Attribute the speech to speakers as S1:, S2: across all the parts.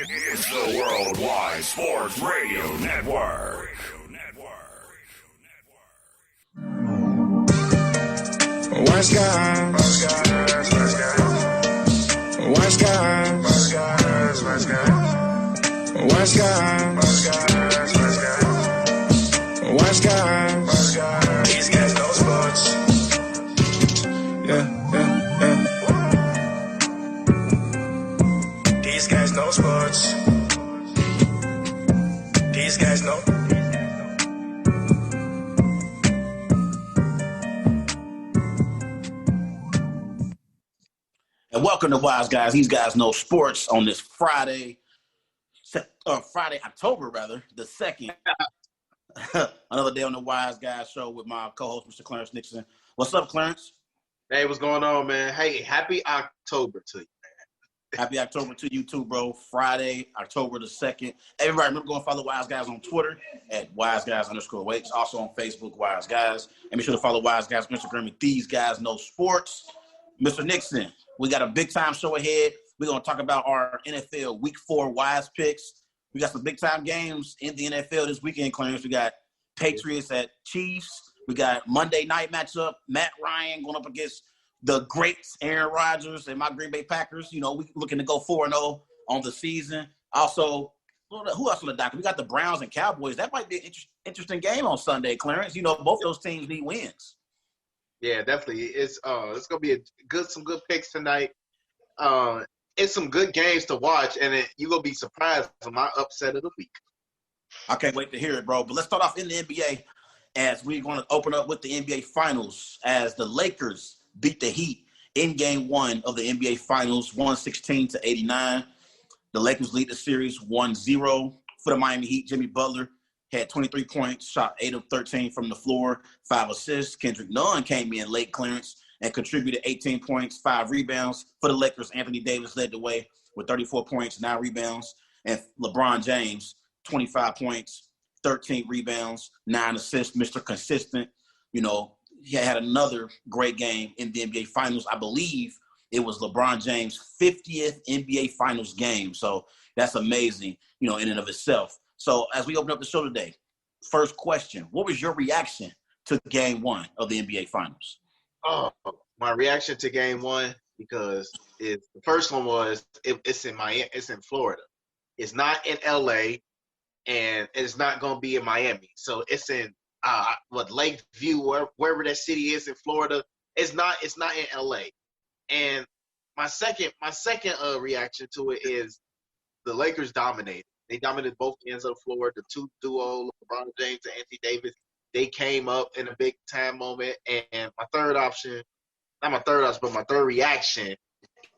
S1: It's the Worldwide Sports Radio Network.
S2: Wise guys, wise guys, wise guys, wise guys, wise guys, wise guys, wise guys, wise guys. These guys know sports. Yeah. These guys know sports. These guys know.
S3: And welcome to Wise Guys. These guys know sports on this Friday, October the 2nd. Another day on the Wise Guys show with my co-host, Mr. Clarence Nixon. What's up, Clarence?
S4: Hey, what's going on, man? Hey, happy October to you, man.
S3: Happy October to you too, bro. Friday, October the 2nd. Everybody remember going to follow Wise Guys on Twitter at WiseGuys_Wakes. Also on Facebook, Wise Guys. And be sure to follow Wise Guys on Instagram at These Guys Know Sports. Mr. Nixon, we got a big-time show ahead. We're going to talk about our NFL Week 4 Wise picks. We got some big-time games in the NFL this weekend, Clarence. We got Patriots at Chiefs. We got Monday night matchup, Matt Ryan going up against the greats, Aaron Rodgers and my Green Bay Packers. You know, we looking to go 4-0 on the season. Also, who else on the docket? We got the Browns and Cowboys. That might be an interesting game on Sunday, Clarence. You know, both those teams need wins.
S4: Yeah, definitely. It's gonna be some good picks tonight. It's some good games to watch, and you're gonna be surprised on my upset of the week.
S3: I can't wait to hear it, bro. But let's start off in the NBA as we're going to open up with the NBA Finals as the Lakers beat the Heat in Game 1 of the NBA Finals, 116-89. The Lakers lead the series 1-0 for the Miami Heat. Jimmy Butler had 23 points, shot 8 of 13 from the floor, 5 assists. Kendrick Nunn came in late, Clarence, and contributed 18 points, 5 rebounds. For the Lakers, Anthony Davis led the way with 34 points, 9 rebounds. And LeBron James, 25 points, 13 rebounds, 9 assists, Mr. Consistent. You know, he had another great game in the NBA Finals. I believe it was LeBron James' 50th NBA Finals game. So that's amazing, you know, in and of itself. So as we open up the show today, first question, what was your reaction to Game 1 of the NBA Finals?
S4: Oh, my reaction to Game 1, because the first one was it's in Miami, it's in Florida. It's not in LA, and it's not going to be in Miami. So it's in Lakeview, wherever that city is in Florida. It's not in LA. And my second reaction to it is the Lakers dominated. They dominated both ends of the floor. The two duo, LeBron James and Anthony Davis, they came up in a big-time moment. And my third reaction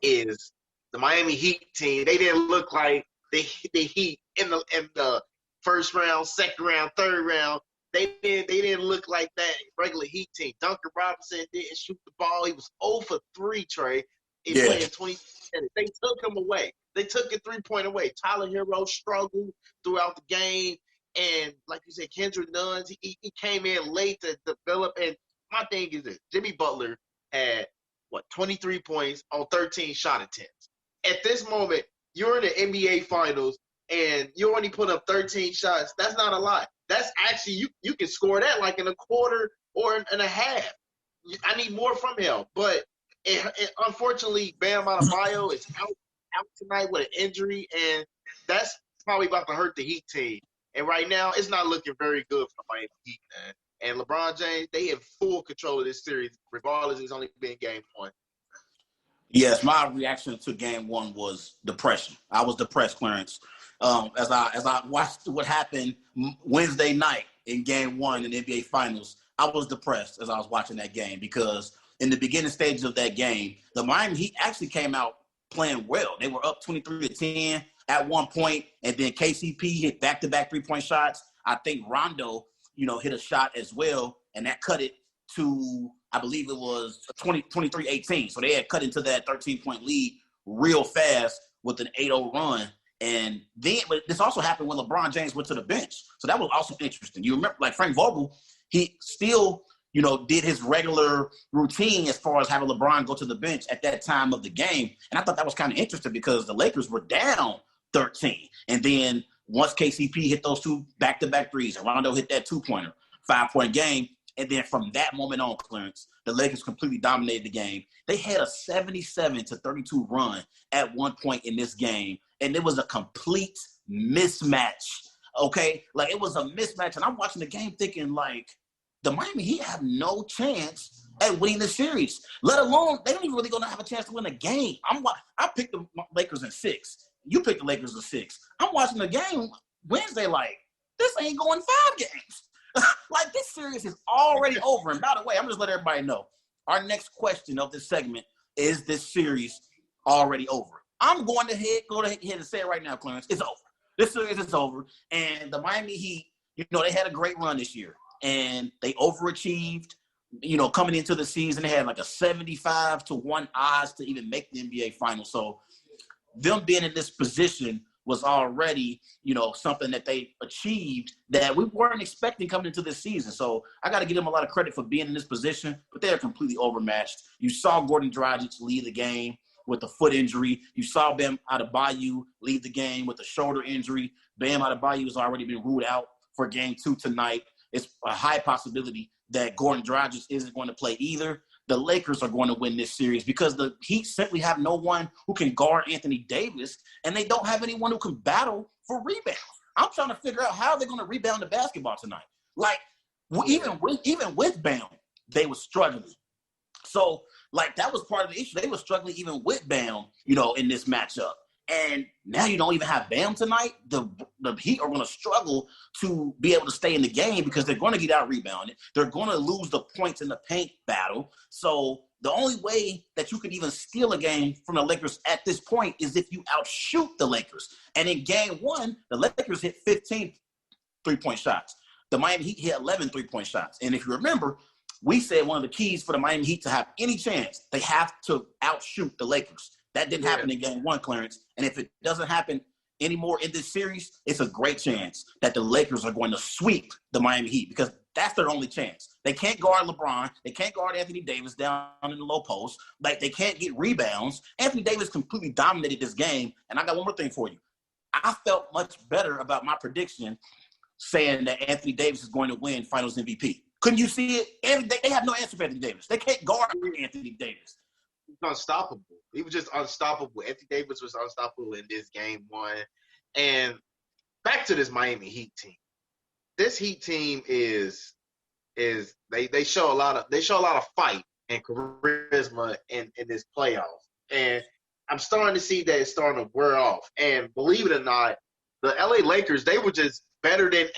S4: is the Miami Heat team. They didn't look like the Heat in the first round, second round, third round. They didn't look like that regular Heat team. Duncan Robinson didn't shoot the ball. He was 0 for 3, Trey. He played 20 minutes. They took him away. They took a 3-point away. Tyler Hero struggled throughout the game. And like you said, Kendrick Nunn, he came in late to develop. And my thing is this. Jimmy Butler had, 23 points on 13 shot attempts. At this moment, you're in the NBA Finals, and you only put up 13 shots. That's not a lot. That's actually, you can score that like in a quarter or in a half. I need more from him. But unfortunately, Bam Adebayo is out tonight with an injury, and that's probably about to hurt the Heat team. And right now, it's not looking very good for the Miami Heat, man. And LeBron James, they have full control of this series, regardless it's only been Game 1.
S3: Yes, my reaction to Game 1 was depression. I was depressed, Clarence. As I watched what happened Wednesday night in Game 1 in the NBA Finals, I was depressed as I was watching that game because in the beginning stages of that game, the Miami Heat actually came out playing well. They were up 23-10 at one point, and then KCP hit back-to-back three-point shots. I think Rondo, hit a shot as well, and that cut it to, I believe it was 23-18. So they had cut into that 13-point lead real fast with an 8-0 run. And then, but this also happened when LeBron James went to the bench. So that was also interesting. You remember, like Frank Vogel, he still, did his regular routine as far as having LeBron go to the bench at that time of the game. And I thought that was kind of interesting because the Lakers were down 13. And then once KCP hit those 2 back-to-back threes, and Rondo hit that 2-pointer, 5-point game, and then from that moment on, Clarence, the Lakers completely dominated the game. They had a 77-32 run at one point in this game, and it was a complete mismatch, okay? Like, it was a mismatch, and I'm watching the game thinking, like, the Miami Heat have no chance at winning the series, let alone they don't even really going to have a chance to win a game. I picked the Lakers in 6. You picked the Lakers in 6. I'm watching the game Wednesday like, this ain't going 5 games. Like, this series is already over. And by the way, I'm just letting everybody know, our next question of this segment is this series already over? I'm going to go ahead and say it right now, Clarence. It's over. This series is over. And the Miami Heat, they had a great run this year. And they overachieved, coming into the season. They had like a 75-1 odds to even make the NBA Finals. So them being in this position was already, something that they achieved that we weren't expecting coming into this season. So I got to give them a lot of credit for being in this position, but they're completely overmatched. You saw Goran Dragic lead the game with a foot injury. You saw Bam Adebayo lead the game with a shoulder injury. Bam Adebayo has already been ruled out for game 2 tonight. It's a high possibility that Goran Dragic isn't going to play either. The Lakers are going to win this series because the Heat simply have no one who can guard Anthony Davis, and they don't have anyone who can battle for rebounds. I'm trying to figure out how they're going to rebound the basketball tonight. Like, even with Bam, they were struggling. So, like, that was part of the issue. They were struggling even with Bam, in this matchup. And now you don't even have Bam tonight. The Heat are going to struggle to be able to stay in the game because they're going to get out-rebounded. They're going to lose the points in the paint battle. So the only way that you could even steal a game from the Lakers at this point is if you outshoot the Lakers. And in game 1, the Lakers hit 15 three-point shots. The Miami Heat hit 11 three-point shots. And if you remember, we said one of the keys for the Miami Heat to have any chance, they have to outshoot the Lakers. That didn't happen in game 1, Clarence. And if it doesn't happen anymore in this series, it's a great chance that the Lakers are going to sweep the Miami Heat because that's their only chance. They can't guard LeBron. They can't guard Anthony Davis down in the low post. Like, they can't get rebounds. Anthony Davis completely dominated this game. And I got one more thing for you. I felt much better about my prediction saying that Anthony Davis is going to win Finals MVP. Couldn't you see it? They have no answer for Anthony Davis. They can't guard Anthony Davis.
S4: He's unstoppable. He was just unstoppable. Anthony Davis was unstoppable in this game 1. And back to this Miami Heat team. This Heat team is they show a lot of fight and charisma in this playoff. And I'm starting to see that it's starting to wear off. And believe it or not, the LA Lakers, they were just better than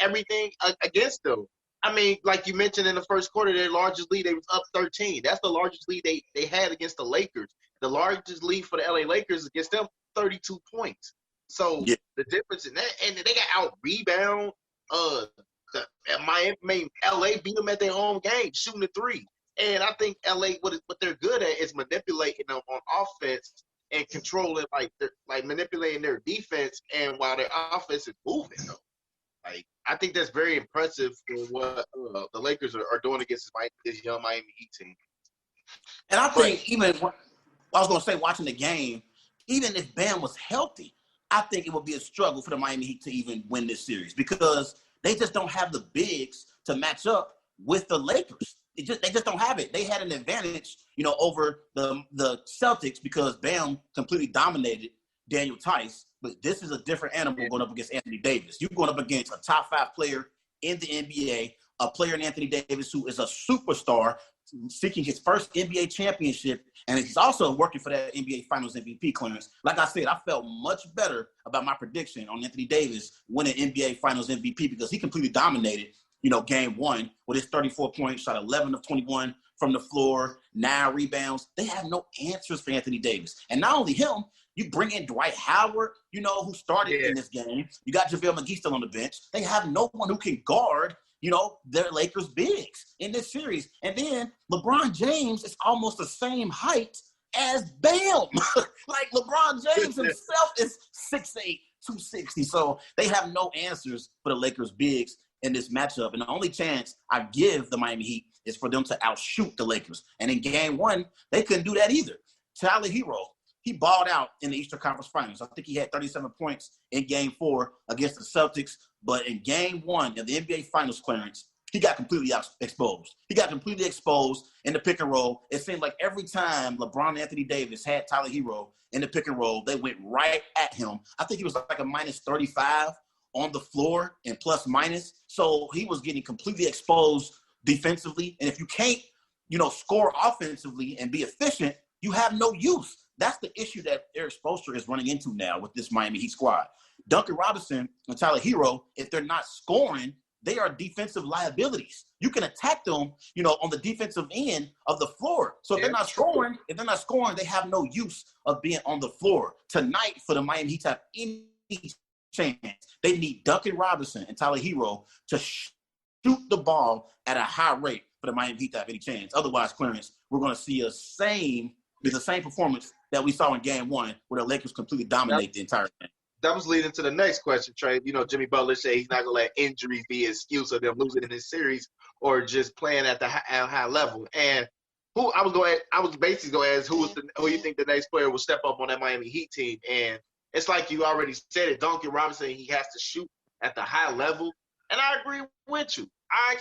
S4: everything against them. I mean, like you mentioned in the first quarter, their largest lead, they was up 13. That's the largest lead they had against the Lakers. The largest lead for the LA Lakers against them, 32 points. So the difference in that, and they got out-rebound. LA beat them at their home game, shooting the 3. And I think LA, what they're good at is manipulating them on offense and controlling, like manipulating their defense, and while their offense is moving, though. Like, I think that's very impressive for what the Lakers are doing against this young Miami Heat team.
S3: And I think I was going to say, watching the game, even if Bam was healthy, I think it would be a struggle for the Miami Heat to even win this series because they just don't have the bigs to match up with the Lakers. They just don't have it. They had an advantage, over the Celtics because Bam completely dominated Daniel Tice. But this is a different animal going up against Anthony Davis. You're going up against a top 5 player in the NBA, a player in Anthony Davis who is a superstar seeking his first NBA championship, and he's also working for that NBA Finals MVP clearance. Like I said, I felt much better about my prediction on Anthony Davis winning NBA Finals MVP because he completely dominated, game 1 with his 34 points, shot 11 of 21 from the floor, 9 rebounds. They have no answers for Anthony Davis. And not only him, you bring in Dwight Howard, who started in this game. You got JaVale McGee still on the bench. They have no one who can guard, their Lakers bigs in this series. And then LeBron James is almost the same height as Bam. Like, LeBron James himself is 6'8", 260. So they have no answers for the Lakers bigs in this matchup. And the only chance I give the Miami Heat is for them to outshoot the Lakers. And in game 1, they couldn't do that either. Tyler Hero, he balled out in the Eastern Conference Finals. I think he had 37 points in Game 4 against the Celtics. But in Game 1 of the NBA Finals, Clarence, he got completely exposed. He got completely exposed in the pick and roll. It seemed like every time LeBron and Anthony Davis had Tyler Hero in the pick and roll, they went right at him. I think he was like a minus 35 on the floor and plus minus. So he was getting completely exposed defensively. And if you can't, score offensively and be efficient, you have no use. That's the issue that Eric Spoelstra is running into now with this Miami Heat squad. Duncan Robinson and Tyler Hero, if they're not scoring, they are defensive liabilities. You can attack them, on the defensive end of the floor. So if they're not scoring, they have no use of being on the floor. Tonight, for the Miami Heat to have any chance, they need Duncan Robinson and Tyler Hero to shoot the ball at a high rate for the Miami Heat to have any chance. Otherwise, Clarence, we're going to see the same performance that we saw in Game 1, where the Lakers completely dominate the entire game.
S4: That was leading to the next question, Trey. Jimmy Butler said he's not going to let injuries be an excuse of them losing in this series or just playing at the high level. And I was basically going to ask who you think the next player will step up on that Miami Heat team. And it's like you already said it, Duncan Robinson, he has to shoot at the high level. And I agree with you. I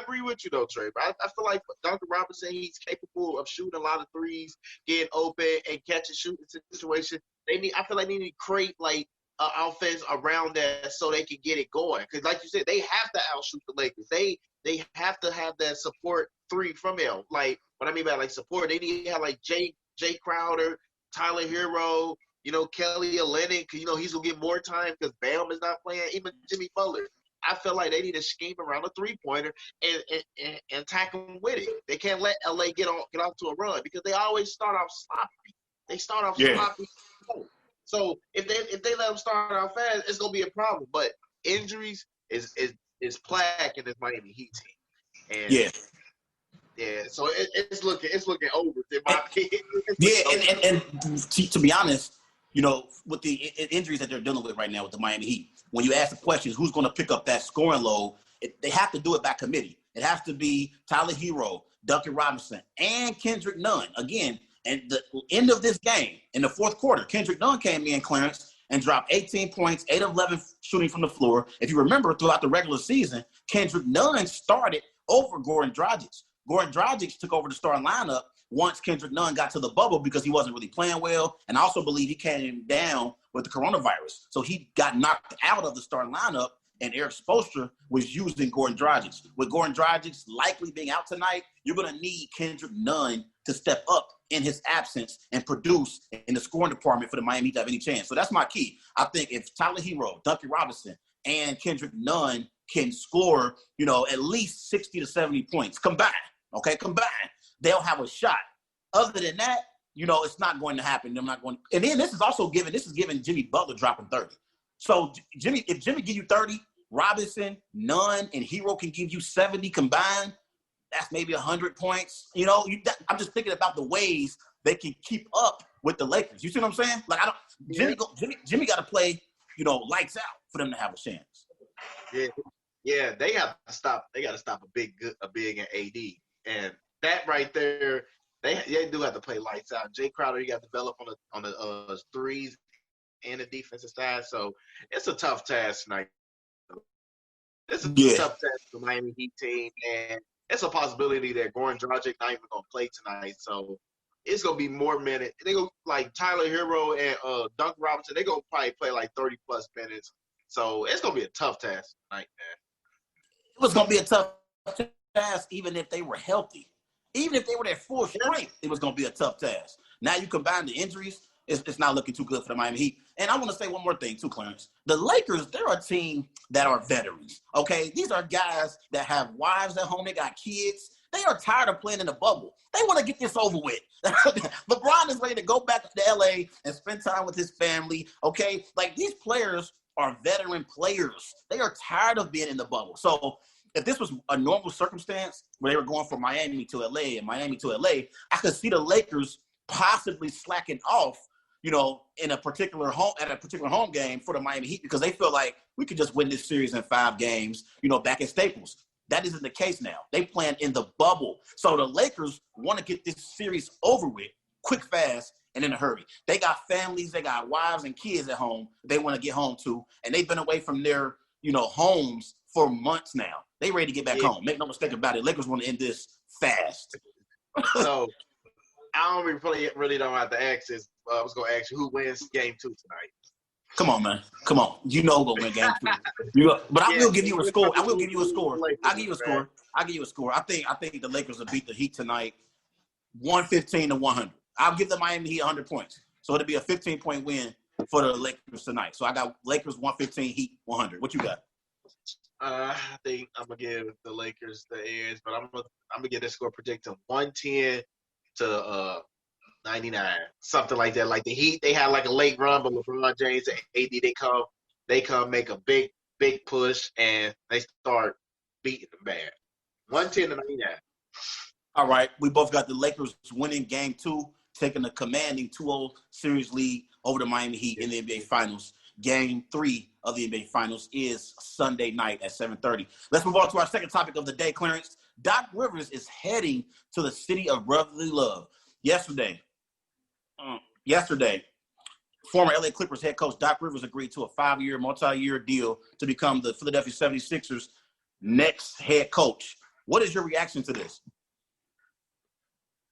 S4: agree with you, though, Trey. I feel like Duncan Robinson, he's capable of shooting a lot of threes, getting open, and catching shooting situations. I feel like they need to create, offense around that so they can get it going. Because, like you said, they have to outshoot the Lakers. They have to have that support three from him. Like, what I mean by, support, they need to have, Jay Crowder, Tyler Hero, Kelly Olynyk, because, he's going to get more time because Bam is not playing, even Jimmy Butler. I feel like they need to scheme around a three-pointer and attack them with it. They can't let LA get off to a run because they always start off sloppy. They start off sloppy. So if they let them start out fast, it's gonna be a problem. But injuries is plague in this Miami Heat team. And yeah. So it's looking over in my opinion.
S3: And to be honest, with the injuries that they're dealing with right now with the Miami Heat, when you ask the questions, who's going to pick up that scoring load, they have to do it by committee. It has to be Tyler Hero, Duncan Robinson, and Kendrick Nunn. Again, at the end of this game, in the fourth quarter, Kendrick Nunn came in, Clarence, and dropped 18 points, 8 of 11 shooting from the floor. If you remember, throughout the regular season, Kendrick Nunn started over Goran Dragic. Goran Dragic took over the starting lineup once Kendrick Nunn got to the bubble because he wasn't really playing well. And I also believe he came down with the coronavirus. So he got knocked out of the starting lineup, and Eric Spoelstra was using Goran Dragic. With Goran Dragic likely being out tonight, you're going to need Kendrick Nunn to step up in his absence and produce in the scoring department for the Miami Heat to have any chance. So that's my key. I think if Tyler Hero, Duncan Robinson, and Kendrick Nunn can score, at least 60 to 70 points combined, they'll have a shot. Other than that, it's not going to happen. They're not going. And then this is giving Jimmy Butler dropping 30. So if Jimmy give you 30, Robinson, Nunn, and Hero can give you 70 combined, that's maybe 100 points. I'm just thinking about the ways they can keep up with the Lakers. You see what I'm saying? Jimmy got to play, lights out for them to have a chance.
S4: Yeah, they have to stop. They got to stop a big and AD, and that right there, they do have to play lights out. Jay Crowder, you got to develop on the threes and the defensive side. So it's a tough task tonight. It's a tough task for the Miami Heat team, and it's a possibility that Goran Dragic not even going to play tonight. So it's going to be more minutes. They go like Tyler Hero and Duncan Robinson. They going to probably play 30-plus minutes. So it's going to be a tough task tonight, man.
S3: It was going to be a tough task even if they were healthy. Even if they were at full strength, it was going to be a tough task. Now you combine the injuries, it's not looking too good for the Miami Heat. And I want to say one more thing too, Clarence. The Lakers, they're a team that are veterans, okay? These are guys that have wives at home. They got kids. They are tired of playing in the bubble. They want to get this over with. LeBron is ready to go back to L.A. and spend time with his family, okay? These players are veteran players. They are tired of being in the bubble. So if this was a normal circumstance where they were going from Miami to LA and Miami to LA, I could see the Lakers possibly slacking off, in a particular home game for the Miami Heat because they feel like we could just win this series in 5 games, back at Staples. That isn't the case now. They playing in the bubble. So the Lakers want to get this series over with quick, fast, and in a hurry. They got families, they got wives and kids at home they want to get home to, and they've been away from their, homes for months now. They ready to get back home. Make no mistake about it. Lakers want to end this fast.
S4: So I really don't have to ask this. I was gonna ask you who wins game 2 tonight.
S3: Come on, man. Come on. You know who's going to win game 2. But I will give you a score. I'll give you a score. I think the Lakers will beat the Heat tonight 115-100. I'll give the Miami Heat 100 points. So it'll be a 15-point win for the Lakers tonight. So I got Lakers 115, Heat 100. What you got?
S4: I think I'm gonna give the Lakers the edge, but I'm gonna get this score predicting 110 to 99, something like that. Like the Heat, they had like a late run, but LeBron James and AD, they come make a big push, and they start beating them bad. 110 to 99.
S3: All right, we both got the Lakers winning game 2, taking a commanding 2-0 series lead over the Miami Heat in the NBA Finals. Game 3 of the NBA Finals is Sunday night at 7:30. Let's move on to our second topic of the day, Clarence. Doc Rivers is heading to the city of brotherly love. Yesterday, former LA Clippers head coach Doc Rivers agreed to a 5-year, multi-year deal to become the Philadelphia 76ers' next head coach. What is your reaction to this?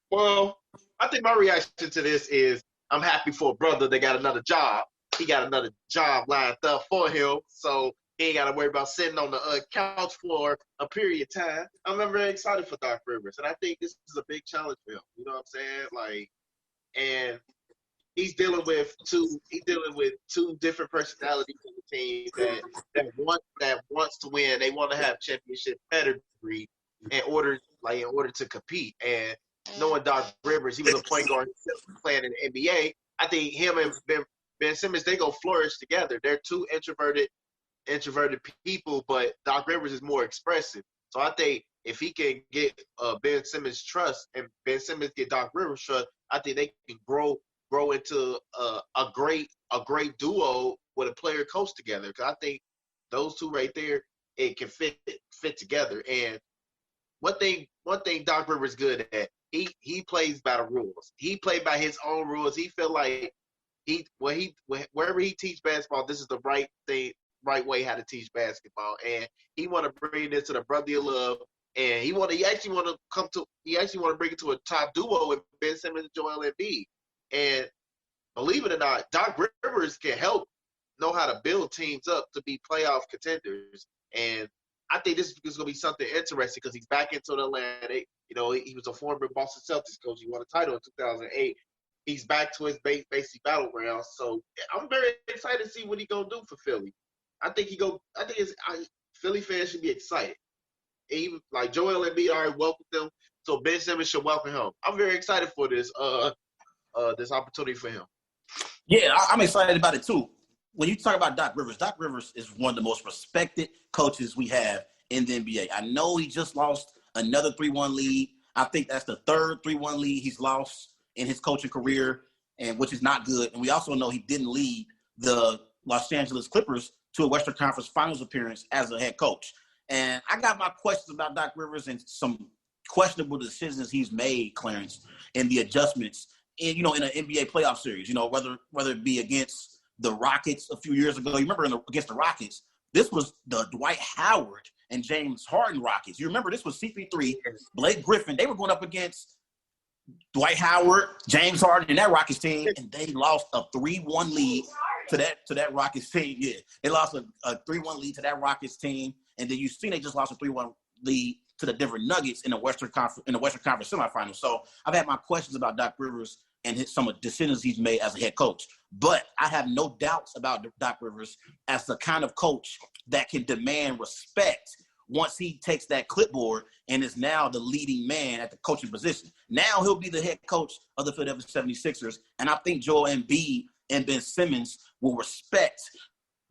S4: Well, I think my reaction to this is I'm happy for a brother that got another job. He got another job lined up for him, so he ain't got to worry about sitting on the couch for a period of time. I'm very excited for Doc Rivers, and I think this is a big challenge for him. You know what I'm saying? Like, and he's dealing with two different personalities in the team that wants to win. They want to have championship pedigree in order to compete. And knowing Doc Rivers, he was a point guard playing in the NBA. I think him and Ben Simmons, they go flourish together. They're two introverted people, but Doc Rivers is more expressive. So I think if he can get Ben Simmons' trust and Ben Simmons get Doc Rivers' trust, I think they can grow into a great duo with a player coach together. Because I think those two right there, it can fit together. And one thing Doc Rivers is good at, he plays by the rules. He played by his own rules. He feel like wherever he teach basketball, this is the right way how to teach basketball. And he want to bring this to the brotherly love. And he actually want to bring it to a top duo with Ben Simmons and Joel Embiid. And believe it or not, Doc Rivers can help know how to build teams up to be playoff contenders. And I think this is going to be something interesting because he's back into the Atlantic. You know, he was a former Boston Celtics coach. He won a title in 2008. He's back to his basic battleground. So I'm very excited to see what he's going to do for Philly. Philly fans should be excited. Even like Joel Embiid already welcomed them, so Ben Simmons should welcome him. I'm very excited for this opportunity for him.
S3: Yeah, I'm excited about it too. When you talk about Doc Rivers is one of the most respected coaches we have in the NBA. I know he just lost another 3-1 lead. I think that's the third 3-1 lead he's lost in his coaching career, and which is not good. And we also know he didn't lead the Los Angeles Clippers to a Western Conference Finals appearance as a head coach. And I got my questions about Doc Rivers and some questionable decisions he's made, Clarence, and the adjustments in an NBA playoff series, whether it be against the Rockets a few years ago. You remember against the Rockets, this was the Dwight Howard and James Harden Rockets. You remember this was CP3, Blake Griffin. They were going up against Dwight Howard, James Harden, and that Rockets team, and they lost a 3-1 lead to that Rockets team. Yeah, they lost a 3-1 lead to that Rockets team, and then they just lost a 3-1 lead to the Denver Nuggets in the Western Conference semifinals. So I've had my questions about Doc Rivers and some of the decisions he's made as a head coach. But I have no doubts about Doc Rivers as the kind of coach that can demand respect once he takes that clipboard and is now the leading man at the coaching position. Now he'll be the head coach of the Philadelphia 76ers, and I think Joel Embiid and Ben Simmons will respect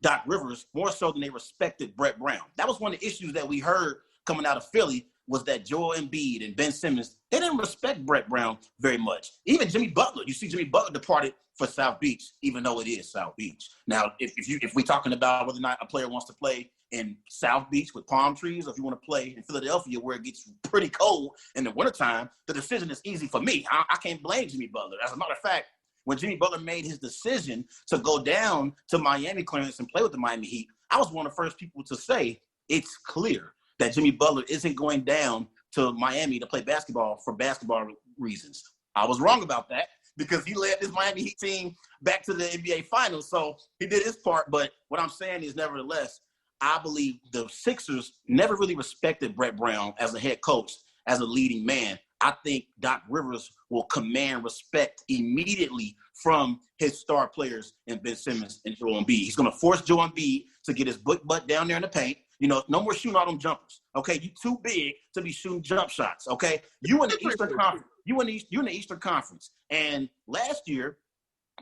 S3: Doc Rivers more so than they respected Brett Brown. That was one of the issues that we heard coming out of Philly, was that Joel Embiid and Ben Simmons, they didn't respect Brett Brown very much. Even Jimmy Butler. You see Jimmy Butler departed for South Beach, even though it is South Beach. Now, if we're talking about whether or not a player wants to play in South Beach with palm trees, or if you want to play in Philadelphia where it gets pretty cold in the wintertime, the decision is easy for me. I can't blame Jimmy Butler. As a matter of fact, when Jimmy Butler made his decision to go down to Miami Clarence and play with the Miami Heat, I was one of the first people to say it's clear that Jimmy Butler isn't going down to Miami to play basketball for basketball reasons. I was wrong about that because he led this Miami Heat team back to the NBA Finals, so he did his part. But what I'm saying is, nevertheless, I believe the Sixers never really respected Brett Brown as a head coach, as a leading man. I think Doc Rivers will command respect immediately from his star players in Ben Simmons and Joel Embiid. He's going to force Joel Embiid to get his butt down there in the paint. You know, no more shooting all them jumpers. Okay, you too big to be shooting jump shots. Okay, you in the Eastern Conference. You in the Eastern Conference. And last year,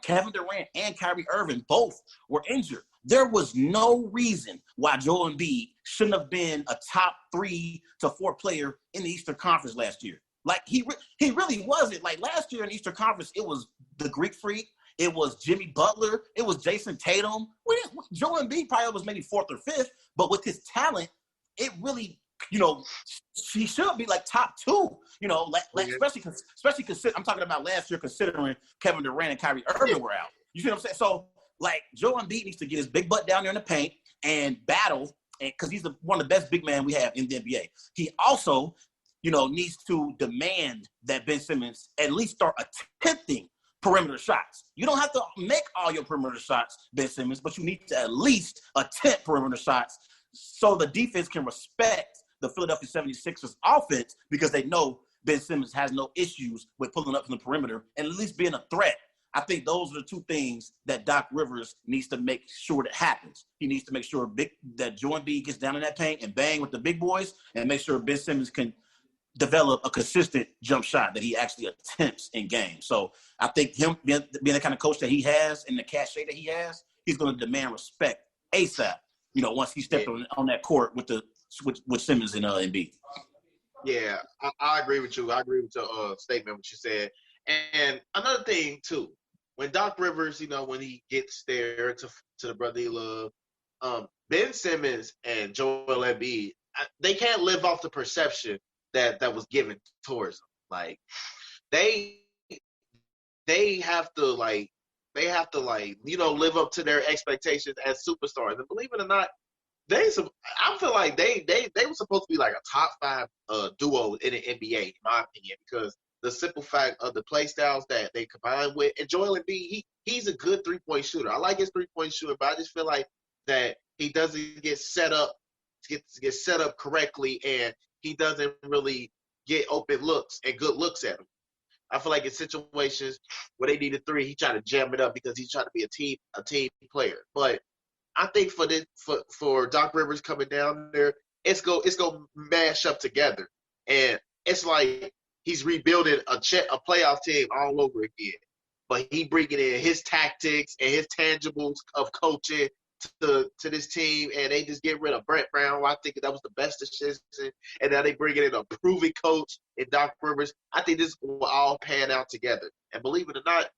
S3: Kevin Durant and Kyrie Irving both were injured. There was no reason why Joel Embiid shouldn't have been a top 3 to 4 player in the Eastern Conference last year. Like, he really wasn't. Like, last year in the Eastern Conference, it was the Greek Freak. It was Jimmy Butler. It was Jason Tatum. Joel Embiid probably was maybe 4th or 5th, but with his talent, it really, you know, he should be like top 2. You know, especially consider, I'm talking about last year, considering Kevin Durant and Kyrie Irving were out. You see what I'm saying? So, like, Joel Embiid needs to get his big butt down there in the paint and battle, because he's one of the best big men we have in the NBA. He also, you know, needs to demand that Ben Simmons at least start attempting perimeter shots. You don't have to make all your perimeter shots, Ben Simmons, but you need to at least attempt perimeter shots so the defense can respect the Philadelphia 76ers offense, because they know Ben Simmons has no issues with pulling up from the perimeter and at least being a threat. I think those are the 2 things that Doc Rivers needs to make sure that happens. He needs to make sure that Joel Embiid gets down in that paint and bang with the big boys, and make sure Ben Simmons can develop a consistent jump shot that he actually attempts in games. So I think him being the kind of coach that he has and the cachet that he has, he's going to demand respect ASAP, you know, once he stepped on that court with Simmons and Embiid.
S4: Yeah, I agree with you. I agree with your statement, what you said. And another thing, too, when Doc Rivers, you know, when he gets there to the brother he loves, Ben Simmons and Joel Embiid, they can't live off the perception that was given towards them. Like, they have to you know, live up to their expectations as superstars. And believe it or not, I feel like they were supposed to be like a top 5 duo in the NBA, in my opinion, because the simple fact of the play styles that they combine with, and Joel Embiid, he's a good 3-point shooter. I like his 3-point shooter, but I just feel like that he doesn't get set up correctly, and he doesn't really get open looks and good looks at him. I feel like in situations where they need a 3, he trying to jam it up because he's trying to be a team player. But I think for Doc Rivers coming down there, it's gonna mash up together, and it's like he's rebuilding a playoff team all over again. But he bringing in his tactics and his tangibles of coaching to this team, and they just get rid of Brett Brown. I think that was the best decision, and now they bring in a proven coach in Doc Rivers. I think this will all pan out together. And believe it or not,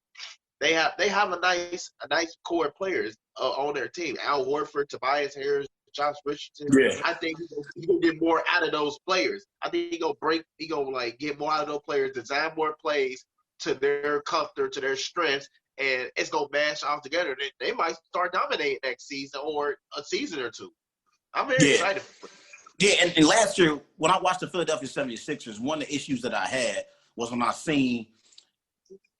S4: they have a nice core of players on their team. Al Horford, Tobias Harris, Josh Richardson.
S3: Yeah.
S4: I think he's gonna get more out of those players. I think he's gonna get more out of those players, design more plays to their comfort, to their strengths, and it's going to mash all together. They might start dominating next season or a season or 2. I'm very excited for it.
S3: Yeah, and last year, when I watched the Philadelphia 76ers, one of the issues that I had was when I seen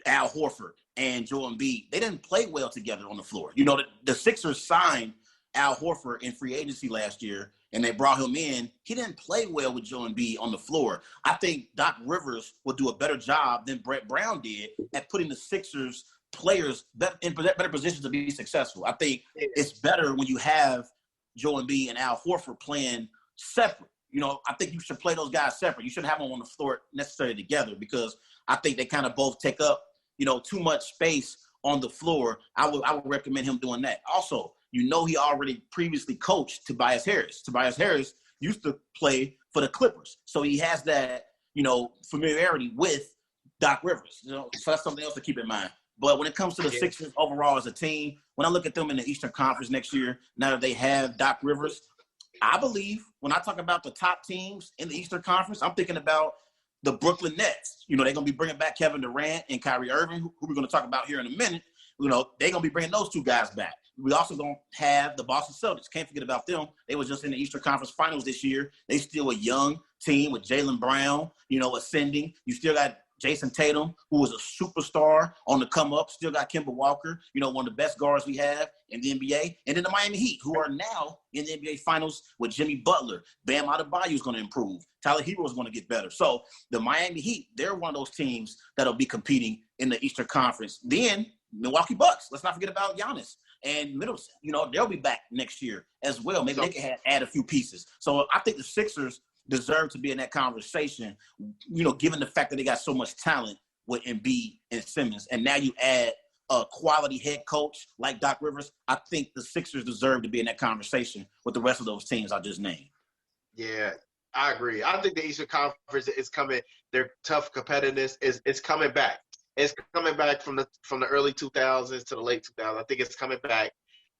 S3: Al Horford and Joel Embiid. They didn't play well together on the floor. You know, the Sixers signed Al Horford in free agency last year, and they brought him in. He didn't play well with Joel Embiid on the floor. I think Doc Rivers will do a better job than Brett Brown did at putting the Sixers players in better positions to be successful. I think it's better when you have Joel Embiid and Al Horford playing separate. You know, I think you should play those guys separate. You shouldn't have them on the floor necessarily together, because I think they kind of both take up, you know, too much space on the floor. I would recommend him doing that. Also, you know, he already previously coached Tobias Harris. Tobias Harris used to play for the Clippers, so he has that, you know, familiarity with Doc Rivers. You know, so that's something else to keep in mind. But when it comes to the Sixers overall as a team, when I look at them in the Eastern Conference next year, now that they have Doc Rivers, I believe when I talk about the top teams in the Eastern Conference, I'm thinking about the Brooklyn Nets. You know, they're going to be bringing back Kevin Durant and Kyrie Irving, who we're going to talk about here in a minute. You know, they're going to be bringing those two guys back. We also going to have the Boston Celtics. Can't forget about them. They were just in the Eastern Conference Finals this year. They still a young team with Jaylen Brown, you know, ascending. You still got Jason Tatum, who was a superstar on the come up. Still got Kemba Walker, you know, one of the best guards we have in the NBA. And then the Miami Heat, who are now in the NBA Finals with Jimmy Butler. Bam Adebayo is going to improve. Tyler Hero is going to get better. So the Miami Heat, they're one of those teams that'll be competing in the Eastern Conference. Then Milwaukee Bucks. Let's not forget about Giannis and Middleton. You know, they'll be back next year as well. Maybe they can add a few pieces. So I think the Sixers deserve to be in that conversation, you know, given the fact that they got so much talent with Embiid and Simmons. And now you add a quality head coach like Doc Rivers. I think the Sixers deserve to be in that conversation with the rest of those teams I just named.
S4: Yeah, I agree. I think the Eastern Conference is coming. Their tough competitiveness is coming back. It's coming back from the early 2000s to the late 2000s. I think it's coming back,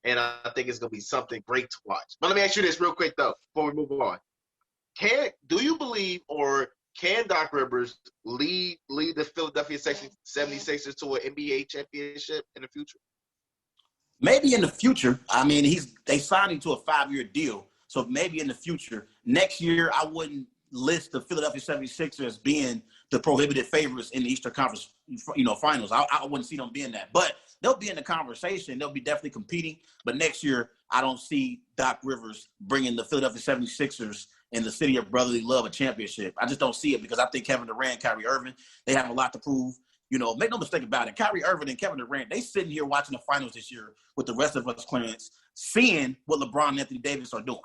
S4: and I think it's going to be something great to watch. But let me ask you this real quick, though, before we move on. Do you believe, or can Doc Rivers lead the Philadelphia 76ers to an NBA championship in the future?
S3: Maybe in the future. I mean, they signed him to a 5-year deal, so maybe in the future. Next year, I wouldn't list the Philadelphia 76ers as being the prohibited favorites in the Eastern Conference, you know, Finals. I wouldn't see them being that, but they'll be in the conversation. They'll be definitely competing. But next year, I don't see Doc Rivers bringing the Philadelphia 76ers in the city of brotherly love a championship. I just don't see it because I think Kevin Durant, Kyrie Irving, they have a lot to prove. You know, make no mistake about it. Kyrie Irving and Kevin Durant, they sitting here watching the finals this year with the rest of us, Clarence, seeing what LeBron and Anthony Davis are doing.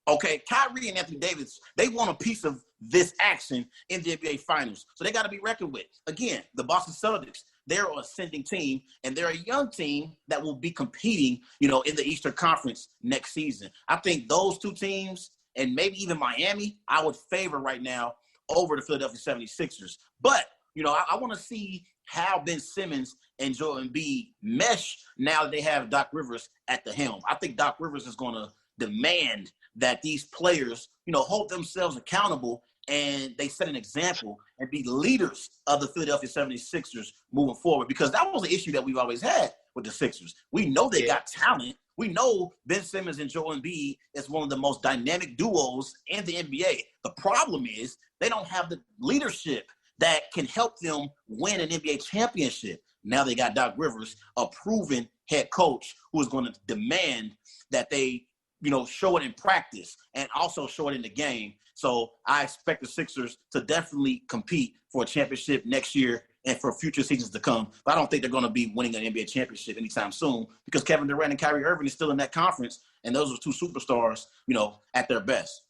S3: Okay, Kyrie and Anthony Davis, they want a piece of this action in the NBA Finals. So they got to be reckoned with. Again, the Boston Celtics, they're an ascending team, and they're a young team that will be competing, you know, in the Eastern Conference next season. I think those two teams, and maybe even Miami, I would favor right now over the Philadelphia 76ers. But, you know, I want to see how Ben Simmons and Joel Embiid mesh now that they have Doc Rivers at the helm. I think Doc Rivers is going to demand that these players, you know, hold themselves accountable and they set an example and be leaders of the Philadelphia 76ers moving forward, because that was an issue that we've always had with the Sixers. We know they got talent. We know Ben Simmons and Joel Embiid is one of the most dynamic duos in the NBA. The problem is they don't have the leadership that can help them win an NBA championship. Now they got Doc Rivers, a proven head coach who is going to demand that they, you know, show it in practice and also show it in the game. So I expect the Sixers to definitely compete for a championship next year and for future seasons to come. But I don't think they're going to be winning an NBA championship anytime soon because Kevin Durant and Kyrie Irving is still in that conference, and those are two superstars, you know, at their best.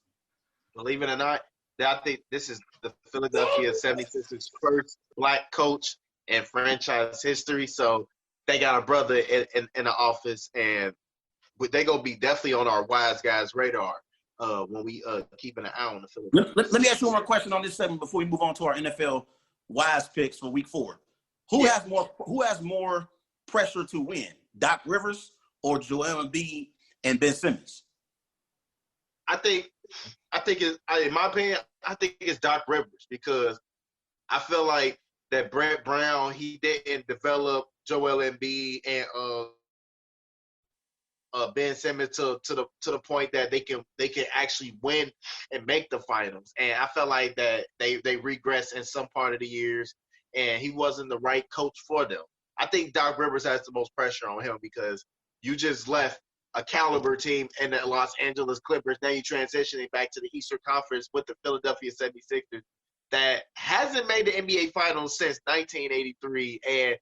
S4: Believe it or not, I think this is the Philadelphia 76ers first black coach in franchise history. So they got a brother in the office, and they're going to be definitely on our wise guys radar when we keep an eye on the Philadelphia.
S3: Let me ask you one more question on this segment before we move on to our NFL wise picks for week 4. Who has more pressure to win, Doc Rivers or Joel Embiid and Ben Simmons?
S4: I think it's, in my opinion, I think it's Doc Rivers, because I feel like that Brett Brown, he didn't develop Joel Embiid and Ben Simmons to the point that they can actually win and make the finals. And I felt like that they regressed in some part of the years, and he wasn't the right coach for them. I think Doc Rivers has the most pressure on him because you just left a caliber team in the Los Angeles Clippers. Now you're transitioning back to the Eastern Conference with the Philadelphia 76ers that hasn't made the NBA Finals since 1983 and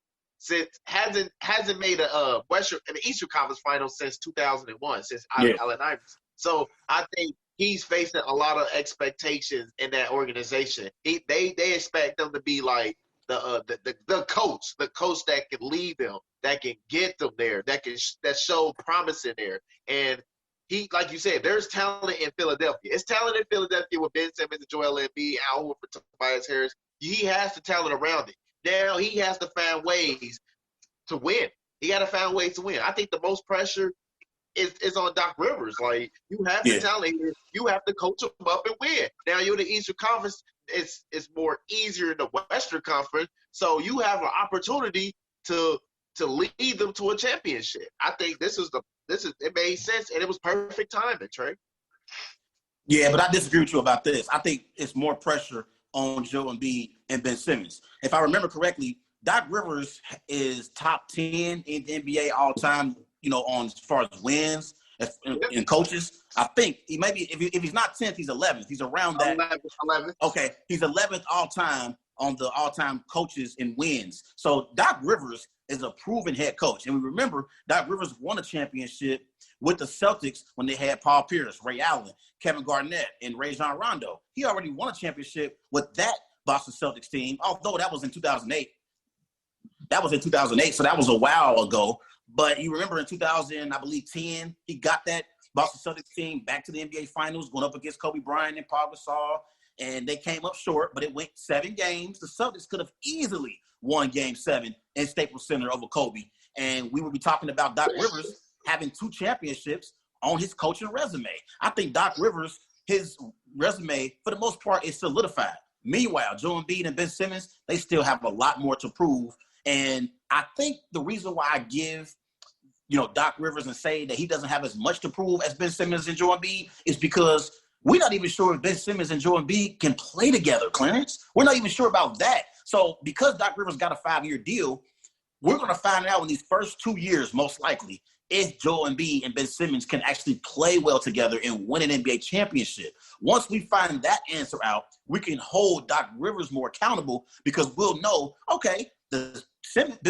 S4: hasn't made a Western and the Eastern Conference Finals since 2001, since Allen Iverson. So I think he's facing a lot of expectations in that organization. They expect them to be like the coach that can lead them, that can get them there, that show promise in there. And he, like you said, there's talent in Philadelphia. It's talent in Philadelphia with Ben Simmons and Joel Embiid, Al Horford, Tobias Harris. He has the talent around it. Now he has to find ways to win. He got to find ways to win. I think the most pressure is on Doc Rivers. Like, you have the talent here. You have to coach them up and win. Now you're in the Eastern Conference. it's more easier in the Western Conference. So you have an opportunity to lead them to a championship. I think it made sense, and it was perfect timing, Trey.
S3: Yeah, but I disagree with you about this. I think it's more pressure on Joel Embiid and Ben Simmons. If I remember correctly, Doc Rivers is top 10 in the NBA all time, on as far as wins and coaches. I think he maybe if he's not 10th, he's 11th. He's around that.
S4: 11th.
S3: Okay, he's 11th all time on the all-time coaches in wins. So Doc Rivers is a proven head coach. And we remember Doc Rivers won a championship with the Celtics when they had Paul Pierce, Ray Allen, Kevin Garnett, and Rajon Rondo. He already won a championship with that Boston Celtics team, although that was in 2008. That was in 2008, so that was a while ago. But you remember in 2000, I believe 10, he got that Boston Celtics team back to the NBA Finals, going up against Kobe Bryant and Paul Gasol, and they came up short, but it went 7 games. The Celtics could have easily won Game 7 in Staples Center over Kobe, and we would be talking about Doc Rivers having 2 championships on his coaching resume. I think Doc Rivers, his resume, for the most part, is solidified. Meanwhile, Joel Embiid and Ben Simmons, they still have a lot more to prove. And I think the reason why I give, Doc Rivers and say that he doesn't have as much to prove as Ben Simmons and Joel Embiid is because we're not even sure if Ben Simmons and Joel Embiid can play together, Clarence. We're not even sure about that. So because Doc Rivers got a 5-year deal, we're going to find out in these first 2 years, most likely, if Joel Embiid and Ben Simmons can actually play well together and win an NBA championship. Once we find that answer out, we can hold Doc Rivers more accountable because we'll know, okay, Ben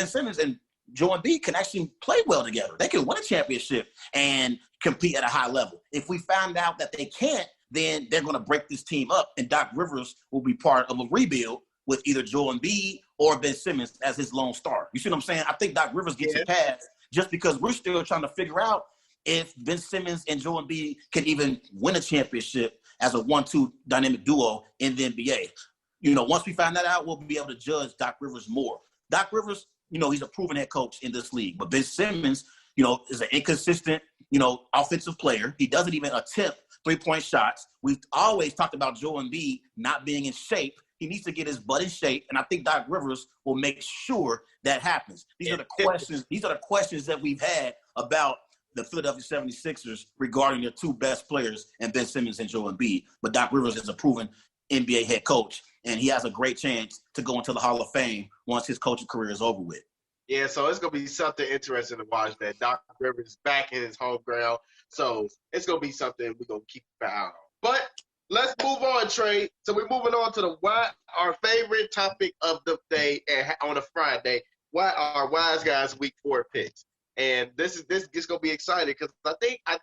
S3: Simmons and Joel Embiid can actually play well together. They can win a championship and compete at a high level. If we find out that they can't, then they're going to break this team up, and Doc Rivers will be part of a rebuild with either Joel Embiid or Ben Simmons as his lone star. You see what I'm saying? I think Doc Rivers gets a pass just because we're still trying to figure out if Ben Simmons and Joel Embiid can even win a championship as a 1-2 dynamic duo in the NBA. Once we find that out, we'll be able to judge Doc Rivers more. Doc Rivers, he's a proven head coach in this league. But Ben Simmons, is an inconsistent, offensive player. He doesn't even attempt 3-point shots. We've always talked about Joel Embiid not being in shape. He needs to get his butt in shape, and I think Doc Rivers will make sure that happens. These are the questions. These are the questions that we've had about the Philadelphia 76ers regarding their 2 best players, and Ben Simmons and Joel Embiid. But Doc Rivers is a proven NBA head coach, and he has a great chance to go into the Hall of Fame once his coaching career is over with.
S4: Yeah, so it's going to be something interesting to watch that Doc Rivers is back in his home ground. So it's going to be something we're going to keep an eye on. But let's move on, Trey. So we're moving on to our favorite topic of the day on a Friday. What are Wise Guys Week 4 picks? And this is going to be exciting because I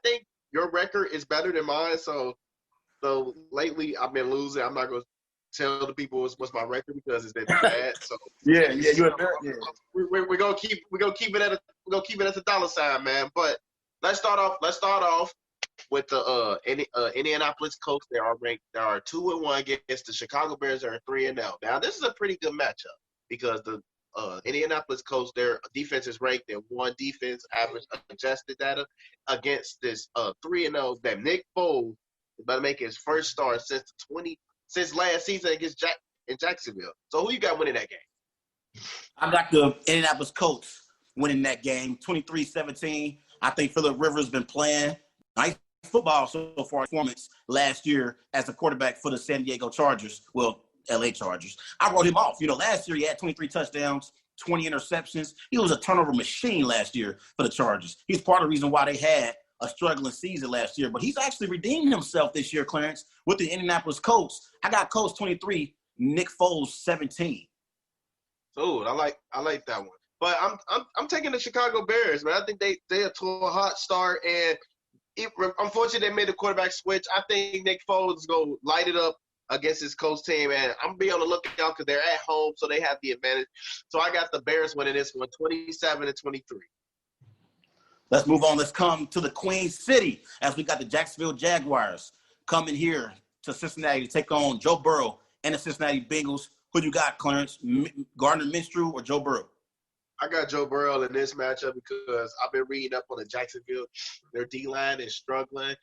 S4: think your record is better than mine. So lately I've been losing. I'm not going to tell the people what's my record because it's been bad. So
S3: yeah, you're
S4: we're gonna keep it at a dollar sign, man. But let's start off with the Indianapolis Colts. They are 2-1 against the Chicago Bears. Are 3-0. Now this is a pretty good matchup because the Indianapolis Colts, their defense is ranked in 1 defense average adjusted data against this 3-0 that Nick Foles is about to make his first start since last season against Jacksonville. So who you got winning that game?
S3: I got the Indianapolis Colts winning that game, 23-17. I think Phillip Rivers has been playing nice football so far. Performance last year as a quarterback for the San Diego Chargers. Well, LA Chargers. I wrote him off. Last year he had 23 touchdowns, 20 interceptions. He was a turnover machine last year for the Chargers. He's part of the reason why they had a struggling season last year, but he's actually redeemed himself this year, Clarence, with the Indianapolis Colts. I got Colts 23, Nick Foles 17.
S4: Oh, I like that one. But I'm taking the Chicago Bears, man. I think they are to a hot start, and unfortunately they made the quarterback switch. I think Nick Foles is gonna light it up against his Colts team, and I'm gonna be on the lookout because they're at home, so they have the advantage. So I got the Bears winning this one, 27-23.
S3: Let's move on. Let's come to the Queen City as we got the Jacksonville Jaguars coming here to Cincinnati to take on Joe Burrow and the Cincinnati Bengals. Who you got, Clarence? Gardner Minshew or Joe Burrow?
S4: I got Joe Burrow in this matchup because I've been reading up on the Jacksonville. Their D-line is struggling.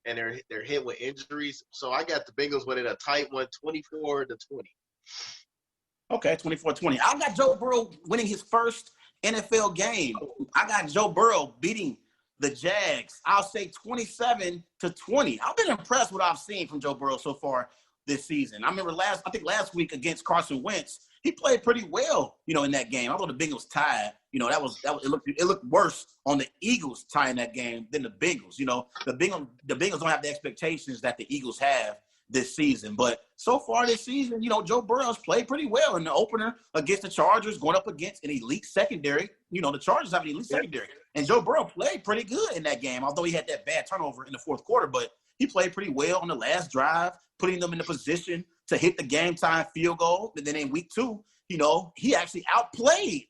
S4: and they're hit with injuries. So I got the Bengals winning a tight one, 24-20.
S3: Okay, 24-20. I got Joe Burrow winning his first NFL game. I got Joe Burrow beating the Jags. I'll say 27-20. I've been impressed with what I've seen from Joe Burrow so far this season. I remember last week against Carson Wentz, he played pretty well, in that game. Although the Bengals tied, it looked worse on the Eagles tying that game than the Bengals. The Bengals don't have the expectations that the Eagles have this season. But so far this season, Joe Burrow's played pretty well in the opener against the Chargers, going up against an elite secondary. The Chargers have an elite secondary. And Joe Burrow played pretty good in that game, although he had that bad turnover in the fourth quarter. But he played pretty well on the last drive, putting them in the position to hit the game-time field goal. And then in week 2, he actually outplayed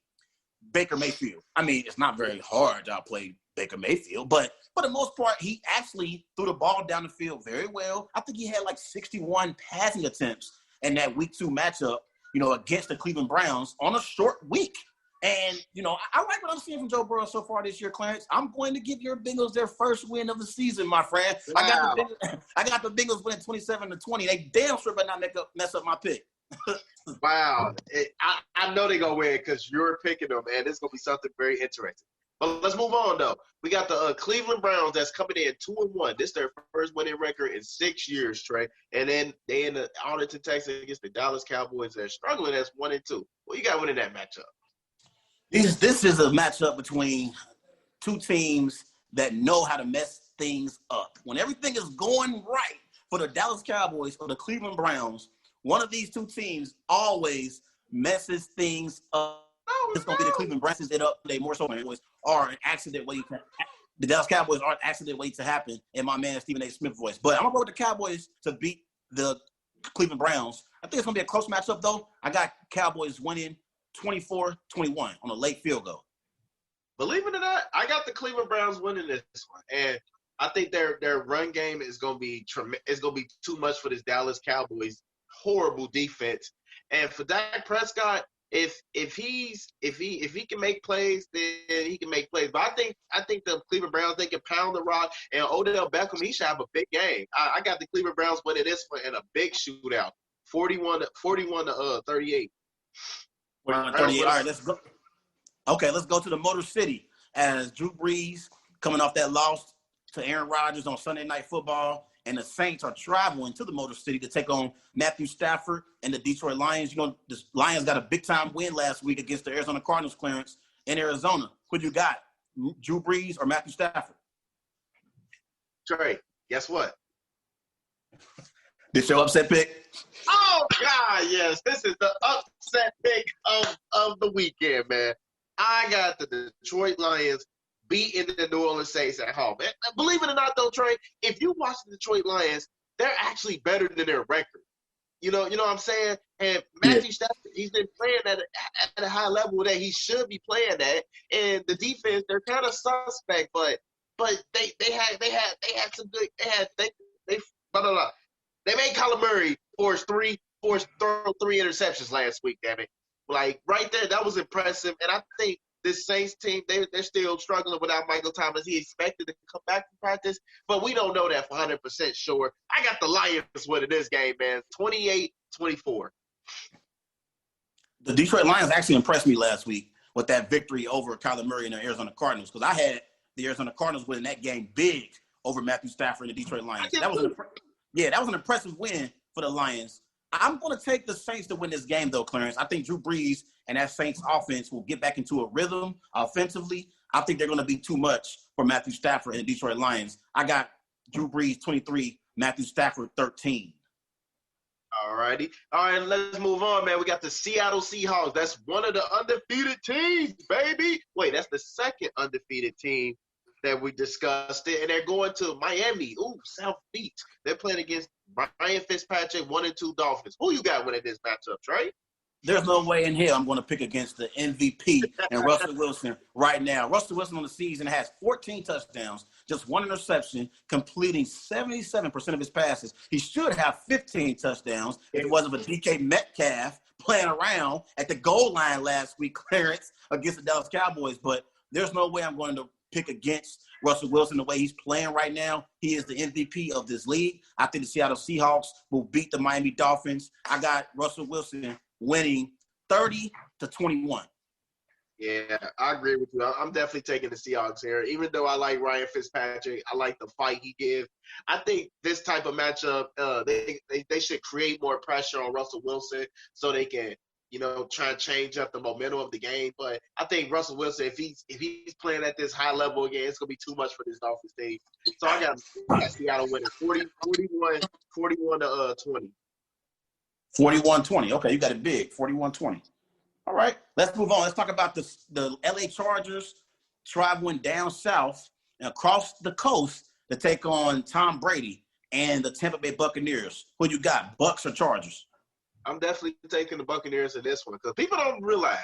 S3: Baker Mayfield. I mean, it's not very hard to outplay Baker Mayfield, but for the most part, he actually threw the ball down the field very well. I think he had like 61 passing attempts in that week 2 matchup, against the Cleveland Browns on a short week. And, I like what I'm seeing from Joe Burrow so far this year, Clarence. I'm going to give your Bengals their first win of the season, my friend. Wow. I got the Bengals winning 27-20. They damn sure better not mess up my pick.
S4: Wow. I know they're going to win because you're picking them, man. This is going to be something very interesting. But let's move on, though. We got the Cleveland Browns that's coming in 2-1. This is their first winning record in 6 years, Trey. And then they in the Arlington, Texas against the Dallas Cowboys. They're struggling as 1-2. What you got winning that matchup?
S3: This is a matchup between two teams that know how to mess things up. When everything is going right for the Dallas Cowboys or the Cleveland Browns, one of these two teams always messes things up. It's going to be the Cleveland Browns it up. They more so are an accident waiting to the Dallas Cowboys are an accident waiting to happen in my man Stephen A. Smith voice. But I'm going to go with the Cowboys to beat the Cleveland Browns. I think it's going to be a close matchup, though. I got Cowboys winning 24-21 on a late field goal.
S4: Believe it or not, I got the Cleveland Browns winning this one, and I think their run game is going to be too much for this Dallas Cowboys horrible defense. And for Dak Prescott, if he can make plays, then he can make plays. But I think the Cleveland Browns, they can pound the rock, and Odell Beckham, he should have a big game. I got the Cleveland Browns winning this one in a big shootout, 41-38.
S3: 41-38. All right, let's go. Okay, let's go to the Motor City as Drew Brees coming off that loss to Aaron Rodgers on Sunday Night Football, and the Saints are traveling to the Motor City to take on Matthew Stafford and the Detroit Lions. The Lions got a big-time win last week against the Arizona Cardinals, Clarence, in Arizona. Who you got, Drew Brees or Matthew Stafford?
S4: Trey, guess what?
S3: This your upset pick?
S4: Oh, God, yes. This is the upset pick of the weekend, man. I got the Detroit Lions beating the New Orleans Saints at home. And believe it or not, though, Trey, if you watch the Detroit Lions, they're actually better than their record. You know what I'm saying? And Matthew Stafford, he's been playing at a high level that he should be playing at. And the defense, they're kind of suspect, but they had some good. They made Kyler Murray force throw 3 interceptions last week. Damn it! Like right there, that was impressive. And I think this Saints team, they're still struggling without Michael Thomas. He expected to come back to practice, but we don't know that for 100% sure. I got the Lions winning this game, man, 28-24.
S3: The Detroit Lions actually impressed me last week with that victory over Kyler Murray and the Arizona Cardinals, because I had the Arizona Cardinals winning that game big over Matthew Stafford and the Detroit Lions. That was an impressive win for the Lions. I'm going to take the Saints to win this game, though, Clarence. I think Drew Brees and that Saints offense will get back into a rhythm offensively. I think they're going to be too much for Matthew Stafford and the Detroit Lions. I got Drew Brees 23, Matthew Stafford 13.
S4: All righty. All right, let's move on, man. We got the Seattle Seahawks. That's one of the undefeated teams, baby. Wait, that's the second undefeated team that we discussed it, and they're going to Miami. Ooh, South Beach. They're playing against Ryan Fitzpatrick, 1-2 Dolphins. Who you got winning this matchup, Trey?
S3: There's no way in hell I'm going to pick against the MVP and Russell Wilson right now. Russell Wilson on the season has 14 touchdowns, just 1 interception, completing 77% of his passes. He should have 15 touchdowns if it wasn't for DK Metcalf playing around at the goal line last week, Clarence, against the Dallas Cowboys. But there's no way I'm going to pick against Russell Wilson the way he's playing right now. He is the MVP of this league. I think the Seattle Seahawks will beat the Miami Dolphins. I got Russell Wilson winning 30-21.
S4: Yeah, I agree with you. I'm definitely taking the Seahawks here. Even though I like Ryan Fitzpatrick, I like the fight he gives. I think this type of matchup, they should create more pressure on Russell Wilson so they can, try and change up the momentum of the game. But I think Russell Wilson, if he's playing at this high level again, it's gonna be too much for this Dolphins team. So I got Seattle winning 41 to 20.
S3: 41-20. Okay, you got it big. 41-20. All right, let's move on. Let's talk about the LA Chargers traveling down south and across the coast to take on Tom Brady and the Tampa Bay Buccaneers. Who you got, Bucs or Chargers?
S4: I'm definitely taking the Buccaneers in this one because people don't realize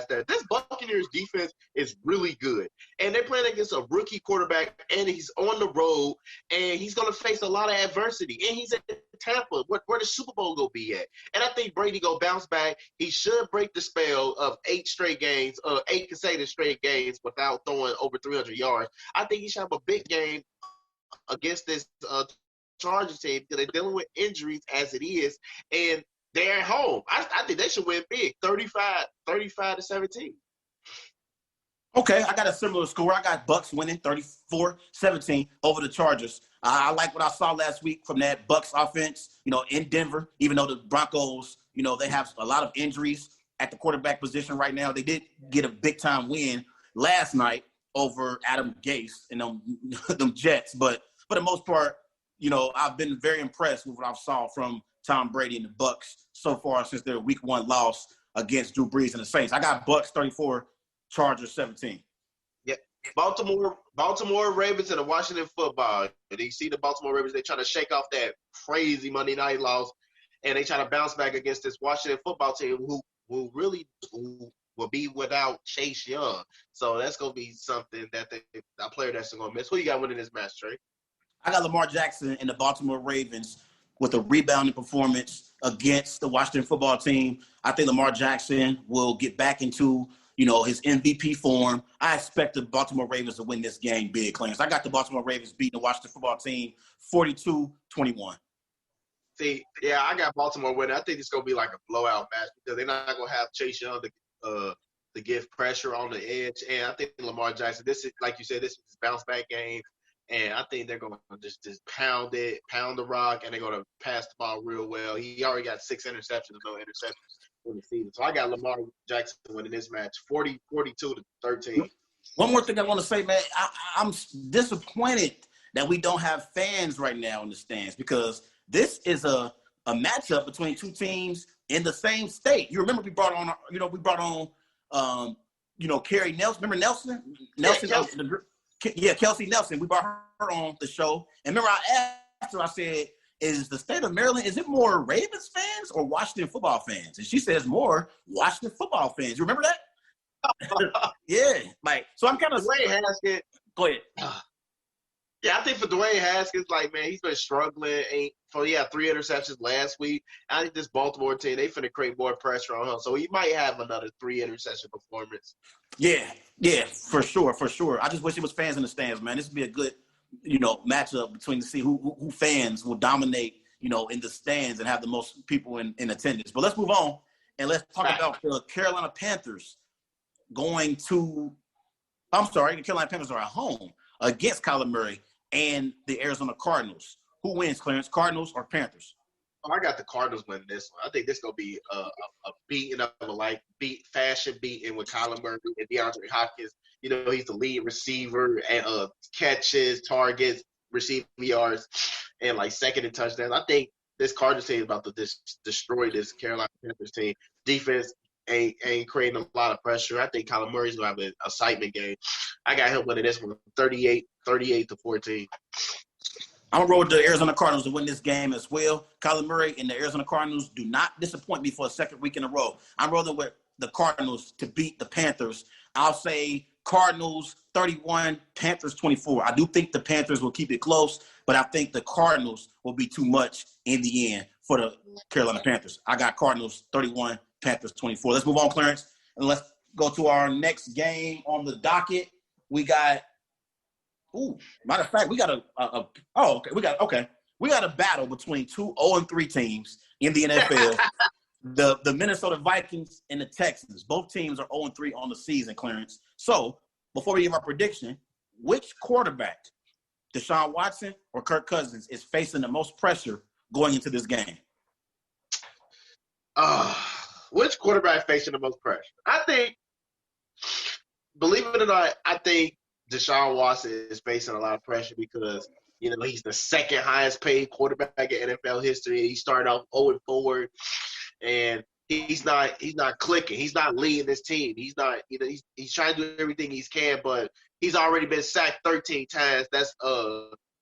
S4: that this Buccaneers defense is really good, and they're playing against a rookie quarterback, and he's on the road, and he's going to face a lot of adversity, and he's at Tampa, where the Super Bowl going to be at. And I think Brady going to bounce back. He should break the spell of 8 consecutive straight games without throwing over 300 yards. I think he should have a big game against this Chargers team because they're dealing with injuries as it is, and they're at home. I think they should win big, 35-17.
S3: Okay, I got a similar score. I got Bucs winning 34-17 over the Chargers. I like what I saw last week from that Bucs offense, in Denver, even though the Broncos, they have a lot of injuries at the quarterback position right now. They did get a big-time win last night over Adam Gase and them Jets. But for the most part, I've been very impressed with what I saw from Tom Brady and the Bucs so far since their Week 1 loss against Drew Brees and the Saints. I got Bucs 34, Chargers 17.
S4: Yeah, Baltimore Ravens and the Washington Football. And you see the Baltimore Ravens, they try to shake off that crazy Monday night loss, and they try to bounce back against this Washington Football team who will be without Chase Young. So that's going to be something that a player that's going to miss. Who you got winning this match, Trey?
S3: I got Lamar Jackson and the Baltimore Ravens with a rebounding performance against the Washington Football team. I think Lamar Jackson will get back into, his MVP form. I expect the Baltimore Ravens to win this game big, Clarence. I got the Baltimore Ravens beating the Washington Football team 42-21.
S4: See, yeah, I got Baltimore winning. I think it's going to be like a blowout match because they're not going to have Chase Young to give pressure on the edge. And I think Lamar Jackson, this is, like you said, this is his bounce back game. And I think they're going to just pound the rock, and they're going to pass the ball real well. He already got 6 interceptions, no interceptions in the season. So I got Lamar Jackson winning this match, 42-13.
S3: One more thing I want to say, man, I'm disappointed that we don't have fans right now in the stands because this is a matchup between two teams in the same state. You remember we brought on Carrie Nelson. Remember Nelson? Yeah, Kelsey Nelson. We brought her on the show. And remember, I asked her, I said, is the state of Maryland, is it more Ravens fans or Washington football fans? And she says more Washington football fans. You remember that? Yeah. So I'm kind of –
S4: Dwayne Haskins.
S3: Go ahead.
S4: Yeah, I think for Dwayne Haskins, he's been struggling. 3 interceptions last week. I think this Baltimore team, they finna create more pressure on him. So he might have another 3 interception performance.
S3: Yeah, for sure. I just wish it was fans in the stands, man. This would be a good, matchup between to see who fans will dominate, in the stands and have the most people in attendance. But let's move on and let's talk about the Carolina Panthers the Carolina Panthers are at home against Kyler Murray and the Arizona Cardinals. Who wins, Clarence, Cardinals or Panthers?
S4: I got the Cardinals winning this one. I think this is going to be a beating of fashion beating with Kyler Murray and DeAndre Hopkins. He's the lead receiver and catches, targets, receiving yards, and second in touchdowns. I think this Cardinals team is about to destroy this Carolina Panthers team. Defense ain't creating a lot of pressure. I think Kyler Murray's going to have an excitement game. I got him winning this one 38-14.
S3: I'm going to roll with the Arizona Cardinals to win this game as well. Kyler Murray and the Arizona Cardinals do not disappoint me for a second week in a row. I'm rolling with the Cardinals to beat the Panthers. I'll say Cardinals 31, Panthers 24. I do think the Panthers will keep it close, but I think the Cardinals will be too much in the end for the Carolina Panthers. I got Cardinals 31, Panthers 24. Let's move on, Clarence, and let's go to our next game on the docket. we got. Matter of fact, we got we got a battle between two 0-3 teams in the NFL. the Minnesota Vikings and the Texans. Both teams are 0-3 on the season, Clarence. So before we give our prediction, which quarterback, Deshaun Watson or Kirk Cousins, is facing the most pressure going into this game?
S4: Which quarterback facing the most pressure? I think, believe it or not, I think Deshaun Watson is facing a lot of pressure because, he's the second highest paid quarterback in NFL history. He started off 0-4, and he's not clicking. He's not leading this team. He's not, he's trying to do everything he can, but he's already been sacked 13 times. That's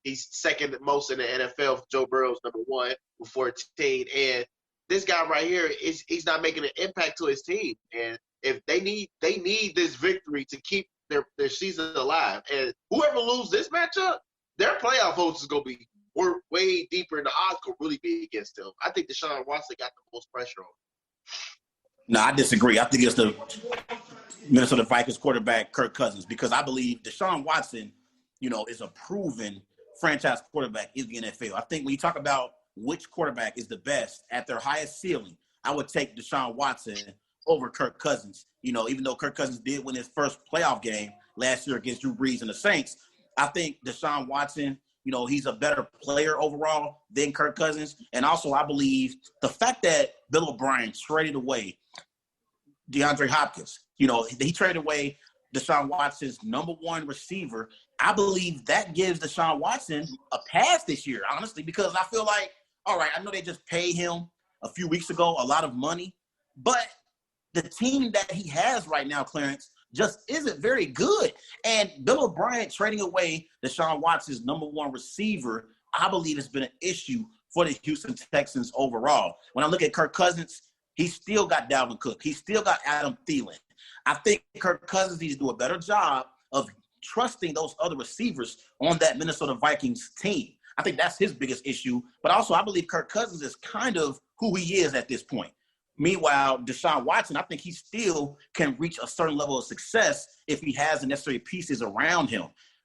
S4: he's second most in the NFL. Joe Burrow's number 1 with 14, and this guy right here he's not making an impact to his team. And if they need this victory to keep their season alive, and whoever loses this matchup, their playoff hopes is gonna be way deeper, and the odds could really be against them. I think Deshaun Watson got the most pressure on him.
S3: No, I disagree. I think it's the Minnesota Vikings quarterback, Kirk Cousins, because I believe Deshaun Watson, is a proven franchise quarterback in the NFL. I think when you talk about which quarterback is the best at their highest ceiling, I would take Deshaun Watson over Kirk Cousins. Even though Kirk Cousins did win his first playoff game last year against Drew Brees and the Saints, I think Deshaun Watson, he's a better player overall than Kirk Cousins. And also, I believe the fact that Bill O'Brien traded away DeAndre Hopkins, he traded away Deshaun Watson's number 1 receiver. I believe that gives Deshaun Watson a pass this year, honestly, because I feel like, all right, I know they just paid him a few weeks ago a lot of money, but the team that he has right now, Clarence, just isn't very good. And Bill O'Brien trading away Deshaun Watson's number 1 receiver, I believe has been an issue for the Houston Texans overall. When I look at Kirk Cousins, he's still got Dalvin Cook. He's still got Adam Thielen. I think Kirk Cousins needs to do a better job of trusting those other receivers on that Minnesota Vikings team. I think that's his biggest issue. But also, I believe Kirk Cousins is kind of who he is at this point. Meanwhile, Deshaun Watson, I think he still can reach a certain level of success if he has the necessary pieces around him.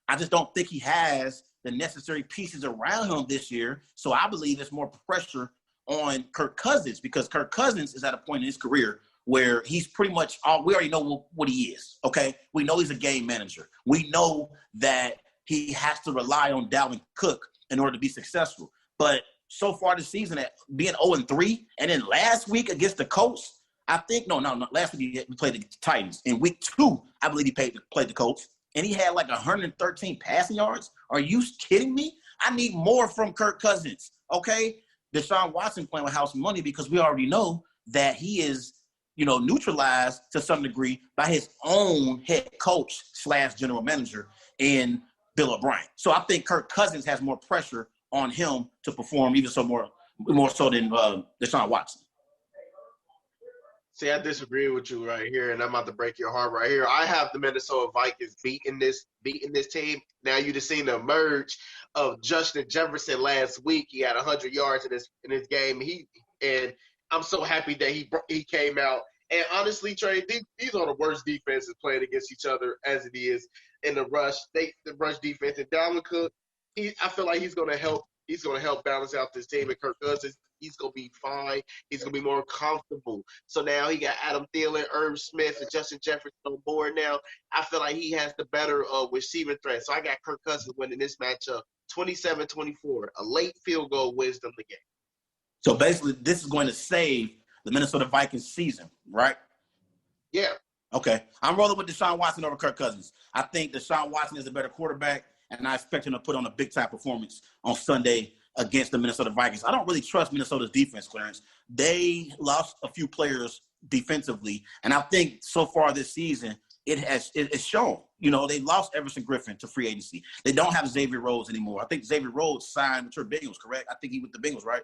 S3: I just don't think he has the necessary pieces around him this year. So I believe there's more pressure on Kirk Cousins because Kirk Cousins is at a point in his career where he's pretty much we already know what he is, okay? We know he's a game manager. We know that he has to rely on Dalvin Cook in order to be successful. But so far this season, at being 0-3, and then last week against the Colts, I think last week he played the Titans. In week 2, I believe he played the Colts, and he had like 113 passing yards. Are you kidding me? I need more from Kirk Cousins, okay? Deshaun Watson playing with house money because we already know that he is, neutralized to some degree by his own head coach / general manager in Bill O'Brien. So I think Kirk Cousins has more pressure on him to perform even so more so than Deshaun Watson.
S4: See, I disagree with you right here, and I'm about to break your heart right here. I have the Minnesota Vikings beating this team. Now you just seen the emerge of Justin Jefferson last week. He had 100 yards in this game. And I'm so happy that he came out. And honestly, Trey, these are the worst defenses playing against each other as it is in the rush. The rush defense and Dalvin Cook. I feel like he's gonna help balance out this team. And Kirk Cousins, he's gonna be fine. He's gonna be more comfortable. So now he got Adam Thielen, Irv Smith, and Justin Jefferson on board now. I feel like he has the better receiving threat. So I got Kirk Cousins winning this matchup 27-24. A late field goal wins them the game.
S3: So basically, this is going to save the Minnesota Vikings season, right?
S4: Yeah.
S3: Okay. I'm rolling with Deshaun Watson over Kirk Cousins. I think Deshaun Watson is a better quarterback, and I expect him to put on a big-time performance on Sunday against the Minnesota Vikings. I don't really trust Minnesota's defense, Clarence. They lost a few players defensively, and I think so far this season it's shown. They lost Everson Griffin to free agency. They don't have Xavier Rhodes anymore. I think Xavier Rhodes signed with your Bengals, correct? I think he with the Bengals, right?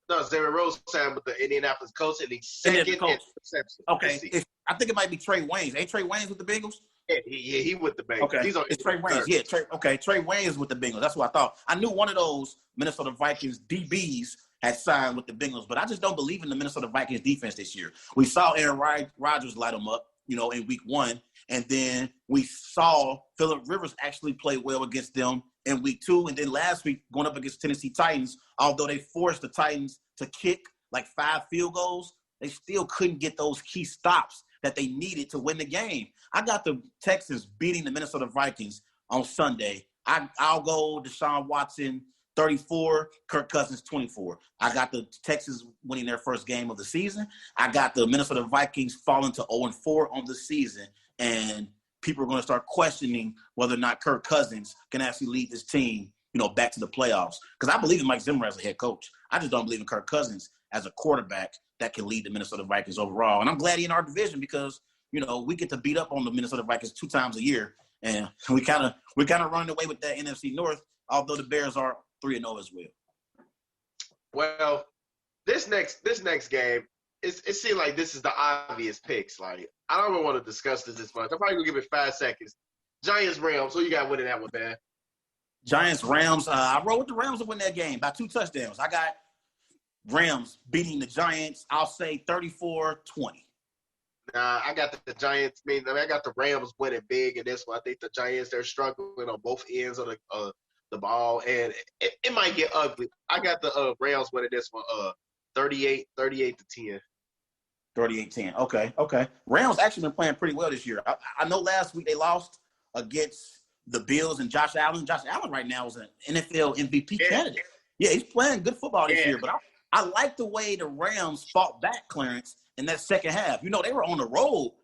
S4: No, Xavier Rhodes signed with the Indianapolis Colts, and he's second in interception.
S3: Okay. I think it might be Trey Waynes. Ain't Trey Waynes with the Bengals?
S4: Yeah, he with the Bengals.
S3: Okay, it's Trey Waynes. Yeah, Trey Waynes with the Bengals. That's what I thought. I knew one of those Minnesota Vikings DBs had signed with the Bengals, but I just don't believe in the Minnesota Vikings defense this year. We saw Aaron Rodgers light them up in week 1. And then we saw Phillip Rivers actually play well against them in week 2. And then last week, going up against Tennessee Titans, although they forced the Titans to kick like 5 field goals, they still couldn't get those key stops that they needed to win the game. I got the Texans beating the Minnesota Vikings on Sunday. I'll go Deshaun Watson 34, Kirk Cousins 24. I got the Texans winning their first game of the season. I got the Minnesota Vikings falling to 0-4 on the season. And people are going to start questioning whether or not Kirk Cousins can actually lead this team, back to the playoffs. Because I believe in Mike Zimmer as a head coach. I just don't believe in Kirk Cousins as a quarterback that can lead the Minnesota Vikings overall. And I'm glad he's in our division because, we get to beat up on the Minnesota Vikings 2 times a year. And we kind of run away with that NFC North, although the Bears are 3-0 as well.
S4: Well, this next game, it seems like this is the obvious picks. Like, I don't even want to discuss this much. I'm probably going to give it 5 seconds. Giants, Rams. Who you got winning that one, man?
S3: Giants, Rams. I roll with the Rams to win that game by 2 touchdowns. I got Rams beating the Giants. I'll say 34-20.
S4: Nah, I got the Giants. I got the Rams winning big in this one. I think the Giants, they're struggling on both ends of the ball, and it might get ugly. I got the Rams winning this one 38-10.
S3: 38-10. Okay. Rams actually been playing pretty well this year. I know last week they lost against the Bills and Josh Allen. Josh Allen right now is an NFL MVP candidate. Yeah, he's playing good football this year, but I like the way the Rams fought back, Clarence, in that second half. They were on the road,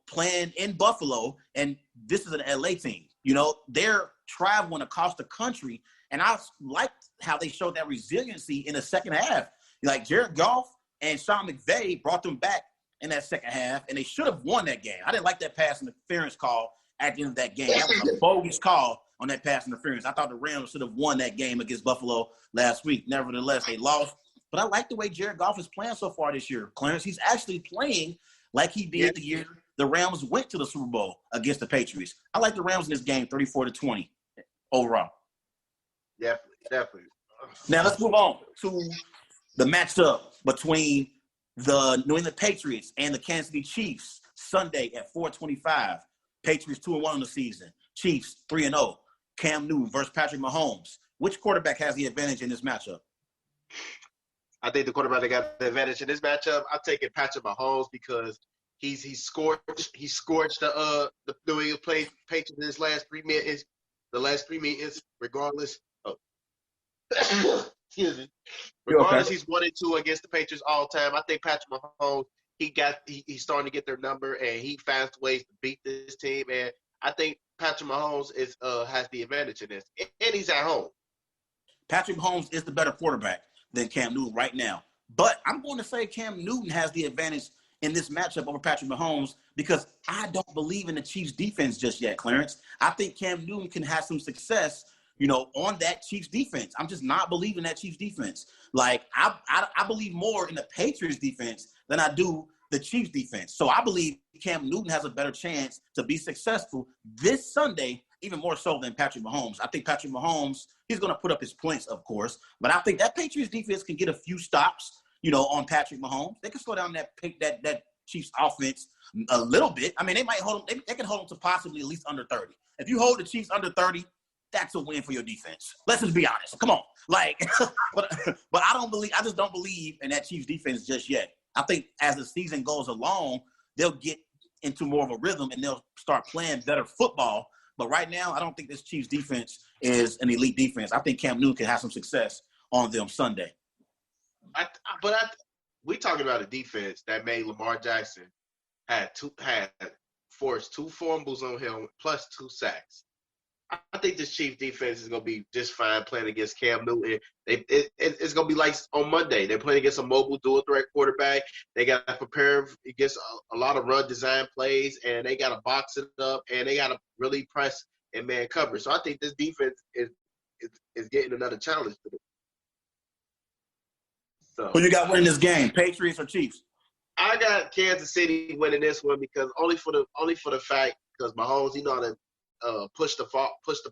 S3: playing in Buffalo, and this is an LA team. They're traveling across the country, and I liked how they showed that resiliency in the second half. Like Jared Goff and Sean McVay brought them back in that second half, and they should have won that game. I didn't like that pass interference call at the end of that game. That was a bogus call on that pass interference. I thought the Rams should have won that game against Buffalo last week. Nevertheless, they lost. But I like the way Jared Goff is playing so far this year, Clarence. He's actually playing like he did the year the Rams went to the Super Bowl against the Patriots. I like the Rams in this game 34-20 overall.
S4: Definitely.
S3: Now let's move on to the matchup between the New England Patriots and the Kansas City Chiefs Sunday at 4:25. Patriots 2-1 on the season. Chiefs 3-0. Cam Newton versus Patrick Mahomes. Which quarterback has the advantage in this matchup?
S4: I think the quarterback that got the advantage in this matchup, I'm taking Patrick Mahomes because he scorched the New England Patriots in his last 3 minutes. The last 3 minutes, regardless. Excuse me. Regardless, he's 1-2 against the Patriots all time. I think Patrick Mahomes, he's starting to get their number, and he finds ways to beat this team. And I think Patrick Mahomes has the advantage in this, and he's at home.
S3: Patrick Mahomes is the better quarterback than Cam Newton right now. But I'm going to say Cam Newton has the advantage in this matchup over Patrick Mahomes because I don't believe in the Chiefs defense just yet, Clarence. I think Cam Newton can have some success, on that Chiefs defense. I'm just not believing that Chiefs defense. Like, I believe more in the Patriots defense than I do the Chiefs defense. So I believe Cam Newton has a better chance to be successful this Sunday, even more so than Patrick Mahomes. I think Patrick Mahomes, he's going to put up his points, of course, but I think that Patriots defense can get a few stops, on Patrick Mahomes. They can slow down that Chiefs offense a little bit. I mean, they might hold them. They can hold them to possibly at least under 30. If you hold the Chiefs under 30, that's a win for your defense. Let's just be honest. Come on. Like, but I just don't believe in that Chiefs defense just yet. I think as the season goes along, they'll get into more of a rhythm and they'll start playing better football. But right now, I don't think this Chiefs defense is an elite defense. I think Cam Newton can have some success on them Sunday.
S4: We talking about a defense that made Lamar Jackson had forced 2 fumbles on him plus 2 sacks. I think this Chiefs defense is going to be just fine playing against Cam Newton. It's going to be like on Monday. They're playing against a mobile dual threat quarterback. They got to prepare against a lot of run design plays, and they got to box it up, and they got to really press and man cover. So I think this defense is getting another challenge to them. So,
S3: who you got winning this game, Patriots or Chiefs?
S4: I got Kansas City winning this one because only for the fact because Mahomes, he know how to push the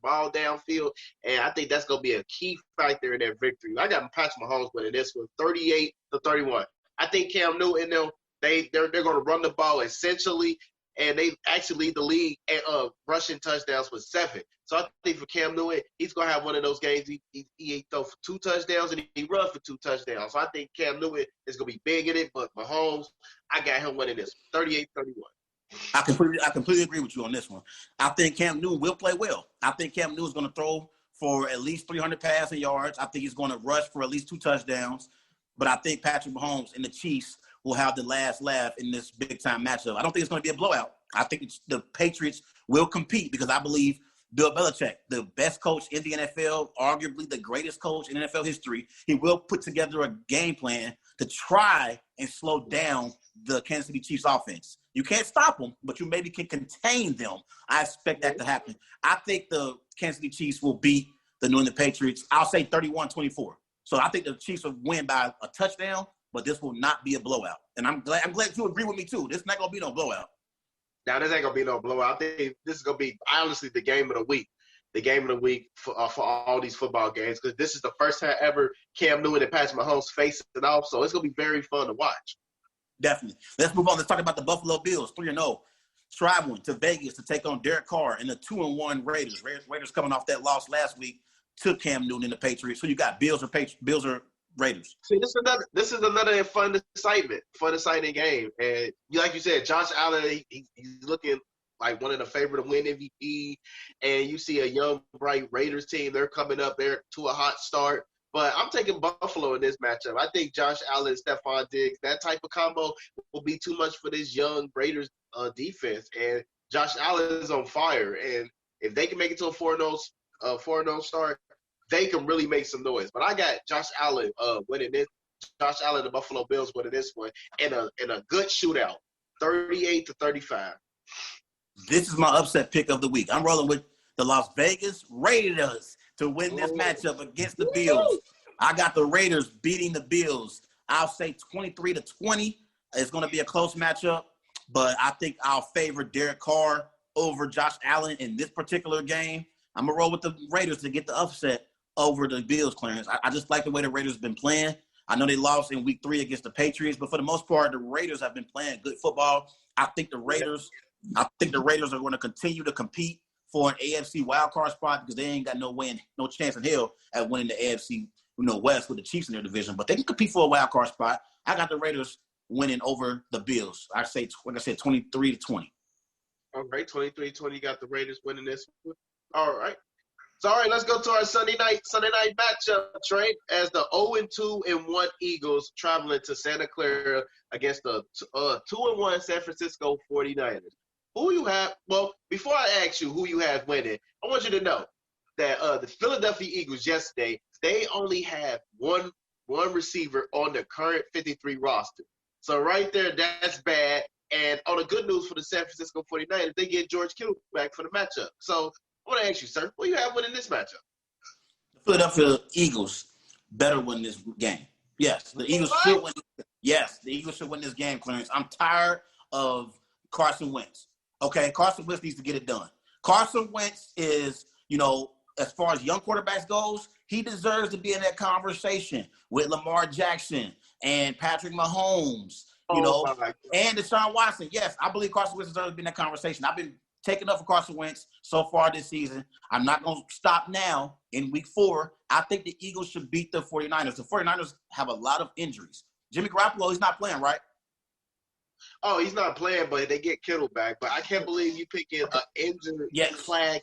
S4: ball downfield, and I think that's going to be a key factor in their victory. I got Patrick Mahomes winning this one, 38-31. I think Cam Newton, they're going to run the ball essentially, and they actually lead the league at rushing touchdowns with 7. So I think for Cam Newton, he's going to have one of those games. He throw for 2 touchdowns, and he run for 2 touchdowns. So I think Cam Newton is going to be big in it, but Mahomes, I got him winning this 38-31.
S3: I completely agree with you on this one. I think Cam Newton will play well. I think Cam Newton is going to throw for at least 300 passing yards. I think he's going to rush for at least 2 touchdowns. But I think Patrick Mahomes and the Chiefs will have the last laugh in this big-time matchup. I don't think it's going to be a blowout. I think the Patriots will compete because I believe Bill Belichick, the best coach in the NFL, arguably the greatest coach in NFL history, he will put together a game plan to try and slow down the Kansas City Chiefs offense. You can't stop them, but you maybe can contain them. I expect that to happen. I think the Kansas City Chiefs will beat the New England Patriots. I'll say 31-24. So I think the Chiefs will win by a touchdown, but this will not be a blowout. And I'm glad you agree with me too. This is not going to be no blowout.
S4: Now, this ain't going to be no blowout. I think this is going to be, honestly, the game of the week. The game of the week for all these football games, because this is the first time ever Cam Newton and Patrick Mahomes facing off, so it's going to be very fun to watch.
S3: Definitely. Let's move on. Let's talk about the Buffalo Bills, 3-0, traveling to Vegas to take on Derek Carr and the 2-1 Raiders. Raiders coming off that loss last week to Cam Newton and the Patriots. So you got Bills or Raiders.
S4: See, this is another exciting game. And like you said, Josh Allen, he's looking like one of the favorite to win MVP. And you see a young, bright Raiders team. They're coming up there to a hot start. But I'm taking Buffalo in this matchup. I think Josh Allen and Stephon Diggs, that type of combo will be too much for this young Raiders defense. And Josh Allen is on fire. And if they can make it to a 4-0 start, they can really make some noise. But I got Josh Allen winning this. Josh Allen and the Buffalo Bills winning this one in a good shootout, 38-35.
S3: This is my upset pick of the week. I'm rolling with the Las Vegas Raiders to win this matchup against the Bills. I got the Raiders beating the Bills. I'll say 23-20. It's going to be a close matchup, but I think I'll favor Derek Carr over Josh Allen in this particular game. I'm going to roll with the Raiders to get the upset over the Bills, Clarence. I just like the way the Raiders have been playing. I know they lost in week 3 against the Patriots, but for the most part, the Raiders have been playing good football. I think the Raiders are going to continue to compete for an AFC wildcard spot because they ain't got no chance in hell at winning the AFC West with the Chiefs in their division. But they can compete for a wildcard spot. I got the Raiders winning over the Bills. I say, like I said, 23-20.
S4: All right, 23-20. You got the Raiders winning this one. All right. So, all right, let's go to our Sunday night matchup, Trey, as the 0-2-1 Eagles traveling to Santa Clara against the 2-1 San Francisco 49ers. Who you have? Well, before I ask you who you have winning, I want you to know that the Philadelphia Eagles yesterday, they only have one receiver on the current 53 roster. So right there, that's bad. And on the good news for the San Francisco 49ers, they get George Kittle back for the matchup. So I want to ask you, sir, who you have winning this matchup?
S3: The Philadelphia Eagles better win this game. Yes, the Eagles should win. Yes, the Eagles should win this game, Clarence. I'm tired of Carson Wentz. Okay, Carson Wentz needs to get it done. Carson Wentz is, as far as young quarterbacks goes, he deserves to be in that conversation with Lamar Jackson and Patrick Mahomes, and Deshaun Watson. Yes, I believe Carson Wentz deserves to be in that conversation. I've been taking up for Carson Wentz so far this season. I'm not going to stop now in week 4. I think the Eagles should beat the 49ers. The 49ers have a lot of injuries. Jimmy Garoppolo, he's not playing, right?
S4: Oh, he's not playing, but they get Kittle back. But I can't believe you picking an injured flag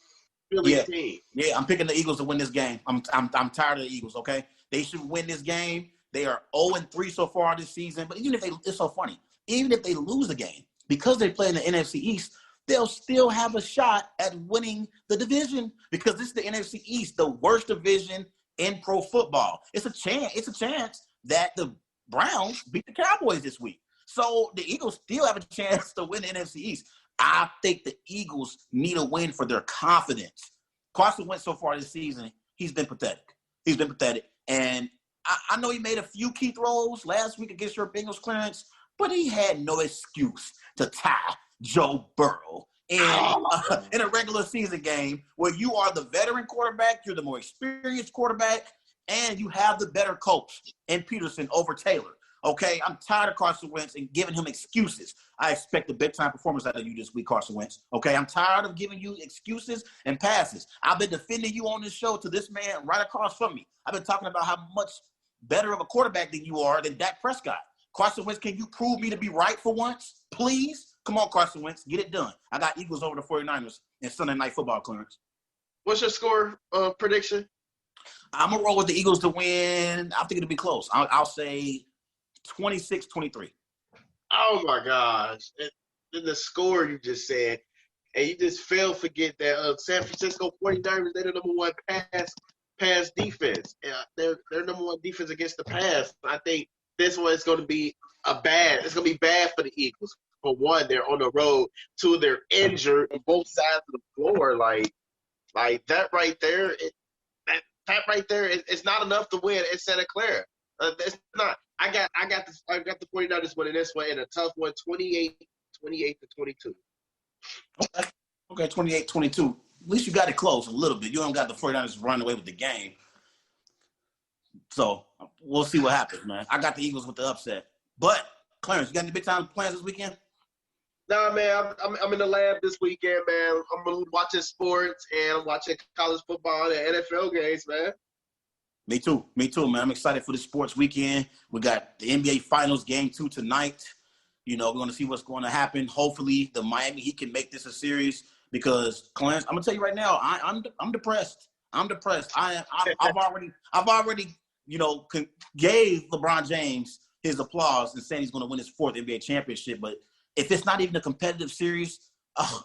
S4: Philly team. Yeah, I'm picking the Eagles to win this game. I'm tired of the Eagles, okay? They should win this game. They are 0-3 so far this season. But even if it's so funny, even if they lose the game, because they play in the NFC East, they'll still have a shot at winning the division because this is the NFC East, the worst division in pro football. It's a chance that the Browns beat the Cowboys this week. So the Eagles still have a chance to win the NFC East. I think the Eagles need a win for their confidence. Carson Wentz so far this season, he's been pathetic. And I know he made a few key throws last week against your Bengals, Clarence, but he had no excuse to tie Joe Burrow in a regular season game where you are the veteran quarterback, you're the more experienced quarterback, and you have the better coach in Peterson over Taylor.
S3: Okay, I'm tired of Carson Wentz and giving him excuses. I expect a big-time performance out of you this week, Carson Wentz. Okay, I'm tired of giving you excuses and passes. I've been defending you on this show to this man right across from me. I've been talking about how much better of a quarterback than you are than Dak Prescott. Carson Wentz, can you prove me to be right for once? Please? Come on, Carson Wentz, get it done. I got Eagles over the 49ers in Sunday Night Football, Clarence.
S4: What's your score prediction?
S3: I'm going to roll with the Eagles to win. I think it'll be close. I'll say 26-23.
S4: Oh, my gosh. And the score you just said, and you just failed to forget that San Francisco 49ers, they're the number one pass defense. They're number one defense against the pass. I think this one is going to be it's going to be bad for the Eagles. For one, they're on the road. Two, they're injured on both sides of the floor. Like that right there, it's not enough to win in Santa Clara. It's not. I got the 49ers winning this one in a tough one, 28-22.
S3: Okay, 28-22. At least you got it close a little bit. You don't got the 49ers running away with the game. So we'll see what happens, man. I got the Eagles with the upset. But, Clarence, you got any big-time plans this weekend?
S4: Nah, man, I'm in the lab this weekend, man. I'm watching sports and I'm watching college football and NFL games, man.
S3: Me too, man. I'm excited for the sports weekend. We got the NBA Finals Game 2 tonight. You know, we're going to see what's going to happen. Hopefully, the Miami Heat can make this a series because, Clarence, I'm going to tell you right now, I'm depressed. I'm depressed. I've already, you know, gave LeBron James his applause and saying he's going to win his 4th NBA championship. But if it's not even a competitive series,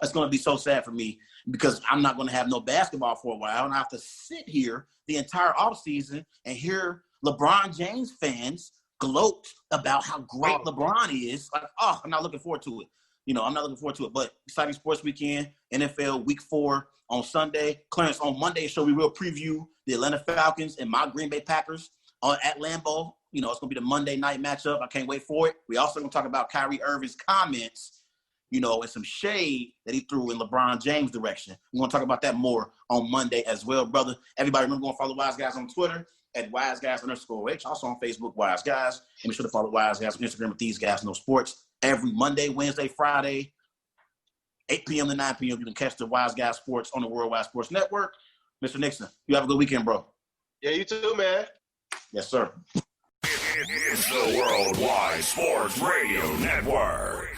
S3: it's going to be so sad for me because I'm not going to have no basketball for a while. And I have to sit here the entire offseason and hear LeBron James fans gloat about how great LeBron is. Like, I'm not looking forward to it. You know, I'm not looking forward to it. But exciting sports weekend, NFL Week 4 on Sunday. Clarence, on Monday's show, we will preview the Atlanta Falcons and my Green Bay Packers at Lambeau. You know, it's going to be the Monday night matchup. I can't wait for it. We also going to talk about Kyrie Irving's comments, you know, and some shade that he threw in LeBron James' direction. We're going to talk about that more on Monday as well, brother. Everybody remember going to follow Wise Guys on Twitter at WiseGuys_H. Also on Facebook, Wise Guys. And be sure to follow Wise Guys on Instagram with These Guys Know Sports. Every Monday, Wednesday, Friday, 8 p.m. to 9 p.m. You can catch the Wise Guys Sports on the Worldwide Sports Network. Mr. Nixon, you have a good weekend, bro.
S4: Yeah, you too, man.
S3: Yes, sir.
S1: It's the Worldwide Sports Radio Network.